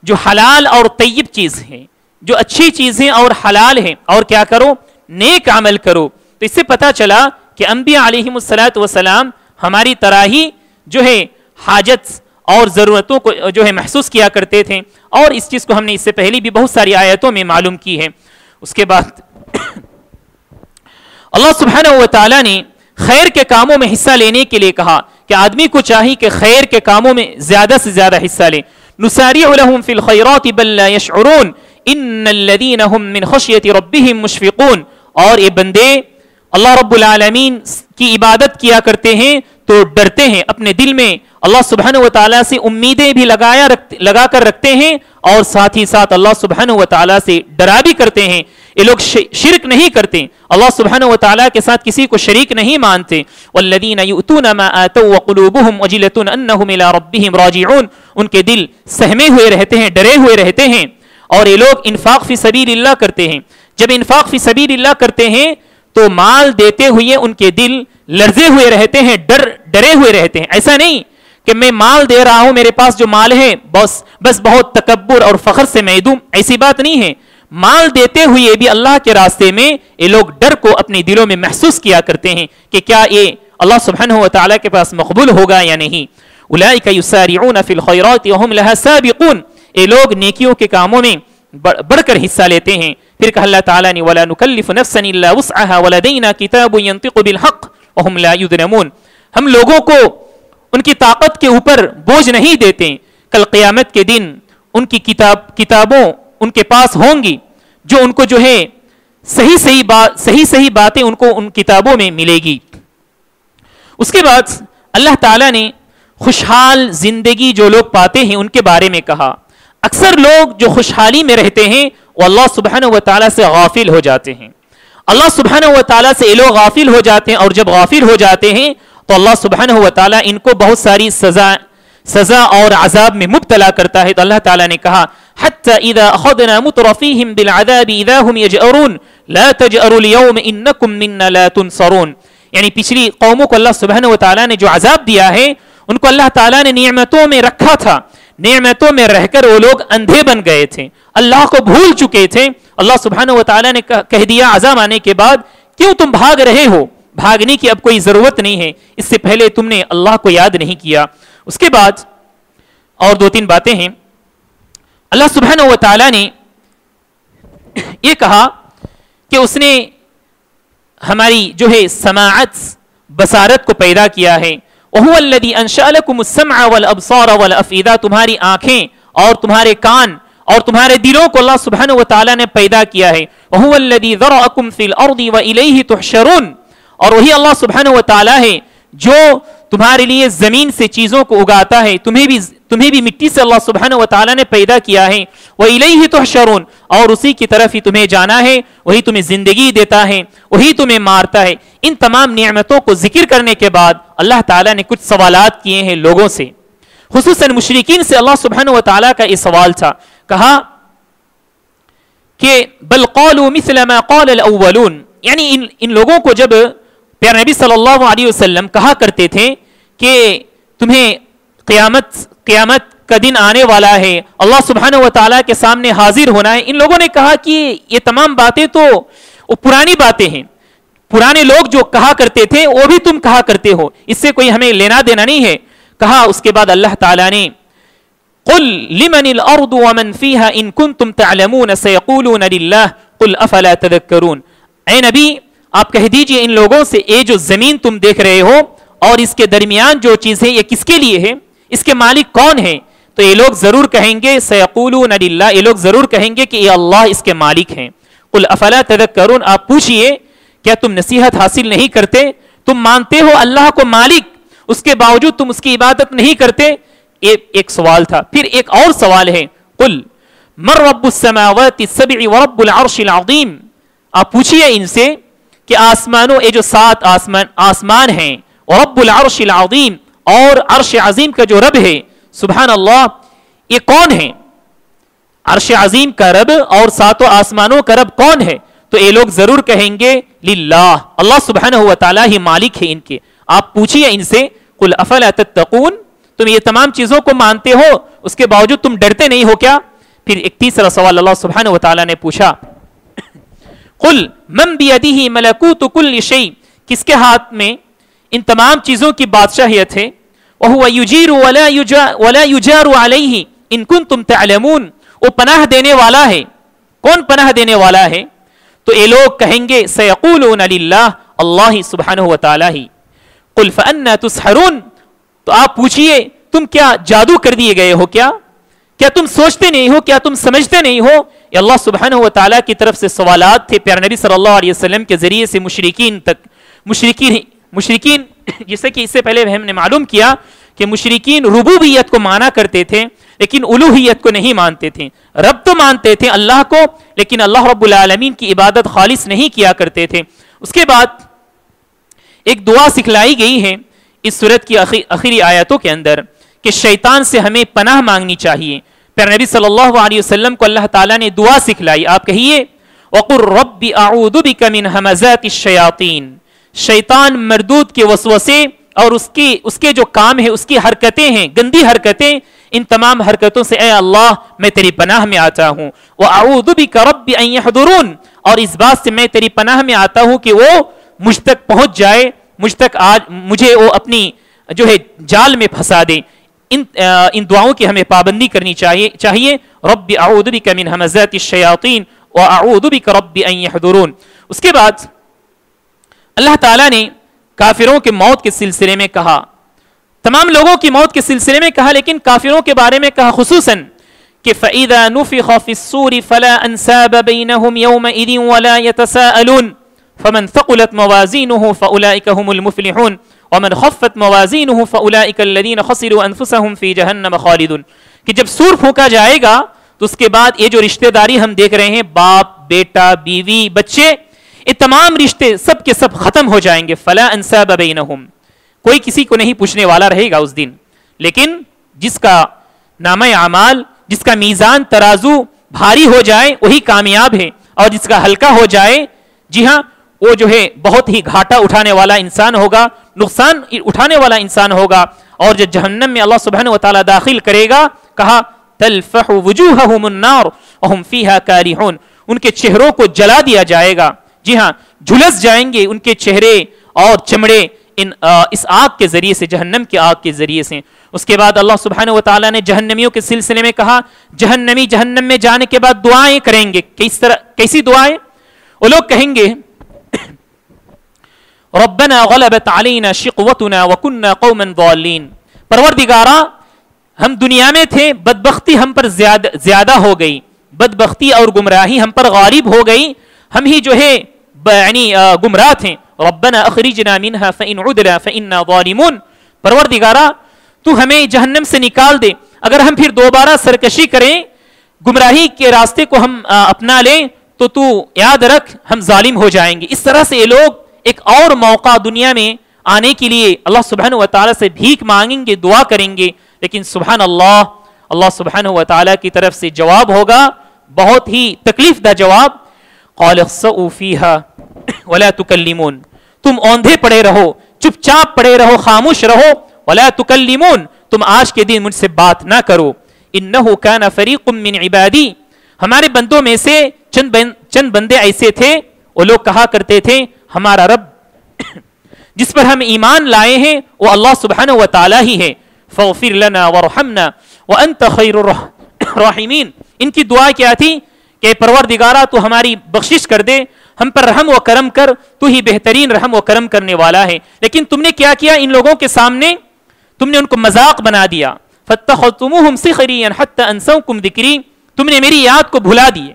جو حلال اور طیب چیز ہے، جو اچھی چیزیں اور حلال ہیں، اور کیا کرو؟ نیک عمل کرو۔ تو اس سے پتہ چلا کہ انبیاء علیہم الصلوۃ والسلام ہماری طرح ہی جو ہے حاجت اور ضرورتوں کو جو ہے محسوس کیا کرتے تھے، اور اس چیز کو ہم نے اس سے پہلے بھی بہت ساری آیتوں میں معلوم کی ہے۔ اس کے بعد اللہ سبحانہ و تعالیٰ نے خیر کے کاموں میں حصہ لینے کے لیے کہا کہ آدمی کو چاہیے کہ خیر کے کاموں میں زیادہ سے زیادہ حصہ لے۔ نسارع لهم في الخيرات بل لا يشعرون ان الذين هم من خشية ربهم مشفقون۔ اور یہ بندے اللہ رب العالمین کی عبادت کیا کرتے ہیں تو ڈرتے ہیں، اپنے دل میں اللہ سبحانہ و تعالیٰ سے امیدیں بھی لگا کر رکھتے ہیں، اور ساتھ ہی ساتھ اللہ سبحانہ و تعالیٰ سے ڈرا بھی کرتے ہیں۔ یہ لوگ شرک نہیں کرتے، اللہ سبحانہ و تعالیٰ کے ساتھ کسی کو شریک نہیں مانتے۔ والذین یؤتون ما آتوا وقلوبهم وجلة انہم الی ربهم راجعون، ان کے دل سہمے ہوئے رہتے ہیں، ڈرے ہوئے رہتے ہیں، اور یہ لوگ انفاق فی سبیل اللہ کرتے ہیں۔ جب انفاق فی سبیل اللہ کرتے ہیں تو مال دیتے ہوئے ان کے دل لرزے ہوئے رہتے ہیں، ڈرے ہوئے رہتے ہیں۔ ایسا نہیں کہ میں مال دے رہا ہوں، میرے پاس جو مال ہے بس بہت تکبر اور فخر سے محدود، ایسی بات نہیں ہے۔ مال دیتے ہوئے بھی اللہ کے راستے میں یہ لوگ ڈر کو اپنے دلوں میں محسوس کیا کرتے ہیں کہ کیا یہ اللہ سبحانہ و تعالیٰ کے پاس مقبول ہوگا یا نہیں۔ اولئک یسارعون فی الخیرات وہم لہا سابقون، یہ لوگ نیکیوں کے کاموں میں بڑھ کر حصہ لیتے ہیں۔ پھر کہا اللہ تعالیٰ نے وَلَا نُكَلِّفُ نَفْسًا إِلَّا وُسْعَهَا وَلَدَيْنَا كِتَابٌ يَنطِقُ بِالْحَقِّ وَهُمْ لَا يُظْلَمُونَ۔ ہم لوگوں کو ان کی طاقت کے اوپر بوجھ نہیں دیتے، کل قیامت کے دن ان کی کتابوں ان کے پاس ہوں گی جو ان کو جو ہے صحیح باتیں ان کو ان کتابوں میں ملے گی۔ اس کے بعد اللہ تعالیٰ نے خوشحال زندگی جو لوگ پاتے ہیں ان کے بارے میں کہا۔ اکثر لوگ جو خوشحالی میں رہتے ہیں وہ اللہ سبحانہ و تعالیٰ سے غافل ہو جاتے ہیں، اللہ سبحانہ و تعالیٰ سے یہ لوگ غافل ہو جاتے ہیں، اور جب غافل ہو جاتے ہیں تو اللہ سبحانہ و تعالیٰ ان کو بہت ساری سزا اور عذاب میں مبتلا کرتا ہے۔ تو اللہ تعالیٰ نے کہا حَتَّى إِذَا أَخَذْنَا مُتْرَفِيهِمْ بِالْعَذَابِ إِذَا هُمْ يَجْأَرُونَ لَا تَجْأَرُوا الْيَوْمَ إِنَّكُمْ مِنَّا لَا تُنصَرُونَ۔ یعنی پچھلی قوموں کو اللہ سبحانہ و تعالیٰ نے جو عذاب دیا ہے، ان کو اللہ تعالیٰ نے نعمتوں میں رکھا تھا، نعمتوں میں رہ کر وہ لوگ اندھے بن گئے تھے، اللہ کو بھول چکے تھے۔ اللہ سبحانہ و تعالیٰ نے کہہ دیا عذاب آنے کے بعد کیوں تم بھاگ رہے ہو؟ بھاگنے کی اب کوئی ضرورت نہیں ہے، اس سے پہلے تم نے اللہ کو یاد نہیں کیا۔ اس کے بعد اور دو تین باتیں ہیں۔ اللہ سبحانہ و تعالیٰ نے یہ کہا کہ اس نے ہماری جو ہے سماعت بصارت کو پیدا کیا ہے۔ وَهُوَ الَّذِي أَنشَأَ لَكُمُ السَّمْعَ وَالْأَبْصَارَ وَالْأَفْئِدَةَ، تمہاری آنکھیں اور تمہارے کان اور تمہارے دلوں کو اللہ سبحانہ و تعالیٰ نے پیدا کیا ہے۔ وَهُوَ الَّذِي ذَرَأَكُمْ فِي الْأَرْضِ وَإِلَيْهِ تُحْشَرُونَ، اور وہی اللہ سبحانہ و تعالیٰ ہے جو تمہارے لیے زمین سے چیزوں کو اگاتا ہے، تمہیں بھی مٹی سے اللہ سبحانہ و تعالیٰ نے پیدا کیا ہے۔ وَإِلَيْهِ تُحْشَرُونَ، اور اسی کی طرف ہی تمہیں جانا ہے، وہی تمہیں زندگی دیتا ہے، وہی تمہیں مارتا ہے۔ ان تمام نعمتوں کو ذکر کرنے کے بعد اللہ تعالیٰ نے کچھ سوالات کیے ہیں لوگوں سے۔ خصوصاً مشرکین سے اللہ سبحانہ و تعالیٰ کا یہ سوال تھا. کہا کہ بل قالوا مثل ما قال الاولون، یعنی ان لوگوں کو جب پیارے نبی صلی اللہ علیہ وسلم کہا کرتے تھے کہ تمہیں قیامت کا دن آنے والا ہے، اللہ سبحانہ و تعالیٰ کے سامنے حاضر ہونا ہے، ان لوگوں نے کہا کہ یہ تمام باتیں تو پرانی باتیں ہیں، پرانے لوگ جو کہا کرتے تھے وہ بھی تم کہا کرتے ہو، اس سے کوئی ہمیں لینا دینا نہیں ہے. کہا اس کے بعد اللہ تعالیٰ نے قل لمن الارض ومن فيها ان كنتم تعلمون سيقولون لله قل افلا تذكرون. اے نبی آپ کہہ دیجئے ان لوگوں سے یہ جو زمین تم دیکھ رہے ہو اور اس کے درمیان جو چیز ہے یہ کس کے لیے ہے، اس کے مالک کون ہے؟ تو یہ لوگ ضرور کہیں گے سيقولون لله، یہ لوگ ضرور کہیں گے کہ یہ اللہ اس کے مالک ہیں. قل افلا تذكرون، آپ پوچھئے کیا تم نصیحت حاصل نہیں کرتے؟ تم مانتے ہو اللہ کو مالک، اس کے باوجود تم اس کی عبادت نہیں کرتے. ایک سوال تھا. پھر ایک اور سوال ہے قل من رب السماوات السبع ورب العرش العظیم، آپ پوچھئے ان سے کہ آسمانوں، یہ جو 7 آسمان ہیں، رب العرش العظیم، اور عرش عظیم کا جو رب ہے، سبحان اللہ، یہ کون ہے؟ عرش عظیم کا رب اور 7 آسمانوں کا رب کون ہے؟ تو یہ لوگ ضرور کہیں گے للہ، اللہ سبحانہ و تعالیٰ ہی مالک ہے ان کے. آپ پوچھئے ان سے قل افلا تتقون، تم یہ تمام چیزوں کو مانتے ہو اس کے باوجود تم ڈرتے نہیں ہو کیا؟ پھر ایک تیسرا سوال اللہ سبحانہ و تعالیٰ نے پوچھا قل من بیدہ ملکوت کل شیء، کس کے ہاتھ میں ان تمام چیزوں کی بادشاہیت ہے؟ وہو یجیر ولا یجار علیہ ان کنتم تعلمون، وہ پناہ دینے والا ہے. کون پناہ دینے والا ہے؟ تو یہ لوگ کہیں گے سیقولون للہ، اللہ سبحانہ و تعالیٰ ہی. قل فأنا تسحرون، تو آپ پوچھئے تم کیا جادو کر دیے گئے ہو کیا تم سوچتے نہیں ہو، کیا تم سمجھتے نہیں ہو؟ یہ اللہ سبحانہ و تعالیٰ کی طرف سے سوالات تھے پیارے نبی صلی اللہ علیہ وسلم کے ذریعے سے مشرکین تک. مشرکین جیسے کہ اس سے پہلے ہم نے معلوم کیا کہ مشرکین ربوبیت کو مانا کرتے تھے لیکن الوہیت کو نہیں مانتے تھے. رب تو مانتے تھے اللہ کو، لیکن اللہ رب العالمین کی عبادت خالص نہیں کیا کرتے تھے. اس کے بعد ایک دعا سکھلائی گئی ہے اس سورت کی آخری آیاتوں کے اندر کہ شیطان سے ہمیں پناہ مانگنی چاہیے. پیارے نبی صلی اللہ علیہ وسلم کو اللہ تعالیٰ نے دعا سکھلائی. آپ کہیے وَقُلْ رَبِّ أَعُوذُ بِكَ مِنْ هَمَزَاتِ الشَّيَاطِينِ، شیطان مردود کے وسوسے اور اس کے جو کام ہے، اس کی حرکتیں ہیں، گندی حرکتیں، ان تمام حرکتوں سے اے اللہ میں تیری پناہ میں آتا ہوں. وَأَعُوذُ بِكَ رَبِّ أَن يَحْضُرُونَ، اور اس بات سے میں تیری پناہ میں آتا ہوں کہ وہ مجھ تک پہنچ جائے، مجھے وہ اپنی جو ہے جال میں پھنسا دے. ان دعاؤں کی ہمیں پابندی کرنی چاہیے. رب اعوذ بک من ہمزات الشیاطین واعوذ بک رب ان یحضرون. اس کے بعد اللہ تعالیٰ نے کافروں کے موت کے سلسلے میں کہا، تمام لوگوں کی موت کے سلسلے میں کہا، لیکن کافروں کے بارے میں کہا خصوصاً کہ فَإِذَا نُفِخَ فِي الصُّورِ فَلَا أَنْسَابَ بَيْنَهُمْ يَوْمَئِذٍ وَلَا يَتَسَاءَلُونَ فَمَنْ ثَقُلَتْ مَوَازِينُهُ فَأُولَئِكَ هُمُ الْمُفْلِحُونَ وَمَنْ خَفَّتْ مَوَازِينُهُ فَأُولَئِكَ الَّذِينَ خَسِرُوا أَنفُسَهُمْ فِي جَهَنَّمَ خَالِدُونَ. کہ جب سور پھونکا جائے گا تو اس کے بعد یہ جو رشتہ داری ہم دیکھ رہے ہیں، باپ، بیٹا، بیوی، بچے، یہ تمام رشتے سب کے سب ختم ہو جائیں گے. فَلَا أَنْسَابَ بَيْنَهُمْ، کوئی کسی کو نہیں پوچھنے والا رہے گا اس دن. لیکن جس کا نامہ اعمال، جس کا میزان ترازو بھاری ہو جائے وہی کامیاب ہے، اور جس کا ہلکا ہو جائے، جی ہاں، وہ جو ہے بہت ہی گھاٹا اٹھانے والا انسان ہوگا، نقصان اٹھانے والا انسان ہوگا. اور جب جہنم میں اللہ سبحانہ و تعالیٰ داخل کرے گا، کہا تلفح وجوہہم النار وہم فیہا کارہون، ان کے چہروں کو جلا دیا جائے گا. جی ہاں، جھلس جائیں گے ان کے چہرے اور چمڑے اس آگ کے ذریعے سے، جہنم کی آگ کے ذریعے سے. اس کے بعد اللہ سبحانہ و تعالیٰ نے جہنمیوں کے سلسلے میں کہا، جہنمی جہنم میں جانے کے بعد دعائیں کریں گے. کیسی دعائیں؟ وہ لوگ کہیں گے ربنا غلبت علینا شقوتنا وکنا قوما ضالین، پروردگارا ہم دنیا میں تھے، بدبختی ہم پر زیادہ ہو گئی، بدبختی اور گمراہی ہم پر غالب ہو گئی، ہم ہی جو ہے یعنی گمراہ تھے. ربنا اخرجنا منها فإن عدنا فإنا ظالمون، پروردگارا تو ہمیں جہنم سے نکال دے، اگر ہم پھر دوبارہ سرکشی کریں، گمراہی کے راستے کو ہم اپنا لیں تو یاد رکھ ہم ظالم ہو جائیں گے. اس طرح سے یہ لوگ ایک اور موقع دنیا میں آنے کے لیے اللہ سبحانہ و تعالیٰ سے بھیک مانگیں گے، دعا کریں گے، لیکن سبحان اللہ، اللہ سبحانہ و تعالیٰ کی طرف سے جواب ہوگا، بہت ہی تکلیف دہ جواب، قال اخسؤوا فیها ولا تکلمون، تم اوندھے پڑے رہو، چپ چاپ پڑے رہو، خاموش رہو، ولا تکلمون، تم آج کے دن مجھ سے بات نہ کرو، انہ کان فریق من عبادی، ہمارے بندوں میں سے چند بندے ایسے تھے، وہ لوگ کہا کرتے تھے ہمارا رب جس پر ہم ایمان لائے ہیں وہ اللہ سبحانہ و تعالی ہی ہے، فاغفر لنا وارحمنا وانت خیر الراحمین، ان کی دعا کیا تھی کہ پروردگارہ تو ہماری بخشش کر دے، ہم پر رحم و کرم کر، تو ہی بہترین رحم و کرم کرنے والا ہے، لیکن تم نے کیا کیا، ان لوگوں کے سامنے تم نے ان کو مذاق بنا دیا، فاتخذتموہم سخریا حتی انسوکم ذکری، تم نے میری یاد کو بھلا دیے،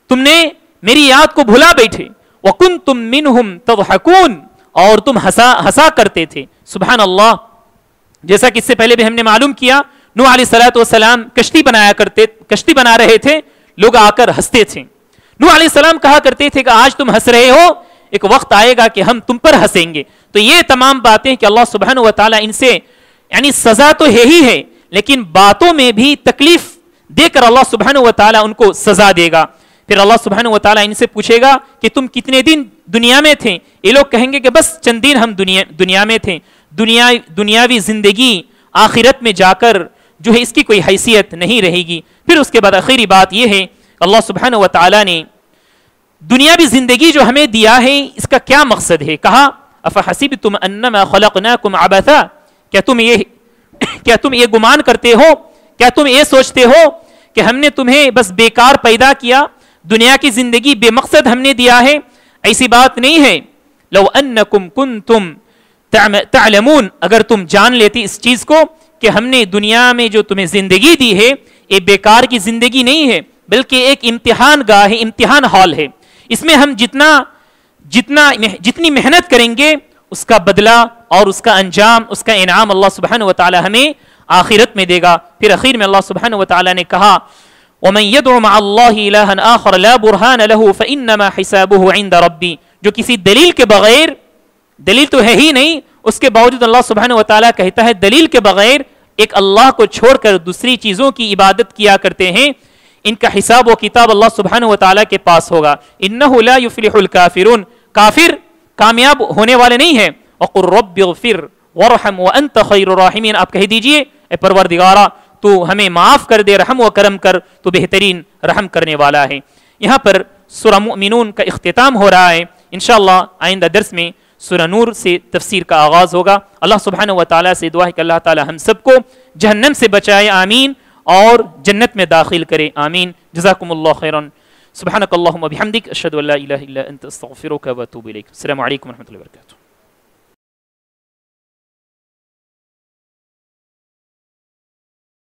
تم نے میری یاد کو بھلا بیٹھے، وکنتم منہم تضحکون، اور تم ہنسا کرتے تھے، سبحان اللہ۔ جیسا کہ اس سے پہلے بھی ہم نے معلوم کیا، نوح علیہ السلام کشتی بنا رہے تھے، لوگ آ کر ہنستے تھے، نوح علیہ السلام کہا کرتے تھے کہ آج تم ہنس رہے ہو، ایک وقت آئے گا کہ ہم تم پر ہنسیں گے۔ تو یہ تمام باتیں کہ اللہ سبحانہ و تعالیٰ ان سے یعنی سزا تو ہے ہی ہے، لیکن باتوں میں بھی تکلیف دے کر اللہ سبحانہ و تعالیٰ ان کو سزا دے گا۔ پھر اللہ سبحانہ و تعالیٰ ان سے پوچھے گا کہ تم کتنے دن دنیا میں تھے، یہ لوگ کہیں گے کہ بس چند دن ہم دنیا میں تھے، دنیاوی زندگی آخرت میں جا کر جو ہے اس کی کوئی حیثیت نہیں رہے گی۔ پھر اس کے بعد آخری بات یہ ہے، اللہ سبحانہ و تعالیٰ نے دنیاوی زندگی جو ہمیں دیا ہے اس کا کیا مقصد ہے، کہا افحسبتم انما خلقناکم عبثا، کیا تم یہ گمان کرتے ہو، کیا تم یہ سوچتے ہو کہ ہم نے تمہیں بس بیکار پیدا کیا، دنیا کی زندگی بے مقصد ہم نے دیا ہے؟ ایسی بات نہیں ہے، لو انکم کنتم تعلمون، اگر تم جان لیتی اس چیز کو کہ ہم نے دنیا میں جو تمہیں زندگی دی ہے یہ بیکار کی زندگی نہیں ہے، بلکہ ایک امتحان گاہ ہے، امتحان ہال ہے، اس میں ہم جتنی محنت کریں گے اس کا بدلہ اور اس کا انجام، اس کا انعام اللہ سبحانہ و تعالی ہمیں آخرت میں دے گا۔ پھر اخیر میں اللہ سبحانہ و تعالی نے کہا وَمَن يَدْعُ مَعَ اللَّهِ إِلَٰهًا آخَرَ لَا بُرْهَانَ لَهُ فَإِنَّمَا حِسَابُهُ عِندَ رَبِّي، جو کسی دلیل کے بغیر، دلیل تو ہے ہی نہیں، اس کے باوجود اللہ سبحانہ و تعالی کہتا ہے دلیل کے بغیر ایک اللہ کو چھوڑ کر دوسری چیزوں کی عبادت کیا کرتے ہیں، ان کا حساب و کتاب اللہ سبحانہ و تعالی کے پاس ہوگا۔ إِنَّهُ لَا يُفْلِحُ الْكَافِرُونَ، کافر کامیاب ہونے والے نہیں ہیں۔ وَقُلْ رَبِّ اغْفِرْ وَارْحَمْ وَأَنْتَ خَيْرُ الرَّاحِمِينَ، آپ کہہ دیجئے اے پروردگارہ تو ہمیں معاف کر دے، رحم و کرم کر، تو بہترین رحم کرنے والا ہے۔ یہاں پر سورہ مؤمنون کا اختتام ہو رہا ہے، انشاءاللہ آئندہ درس میں سورہ نور سے تفسیر کا آغاز ہوگا۔ اللہ سبحانہ و تعالیٰ سے دعا ہے کہ اللہ تعالیٰ ہم سب کو جہنم سے بچائے، آمین، اور جنت میں داخل کرے، آمین۔ جزاکم اللہ خیرا، سبحانک اللہم و بحمدک، اشہد ان لا الہ الا انت، استغفرک و اتوب الیک۔ السلام علیکم و رحمۃ اللہ وبرکاتہ۔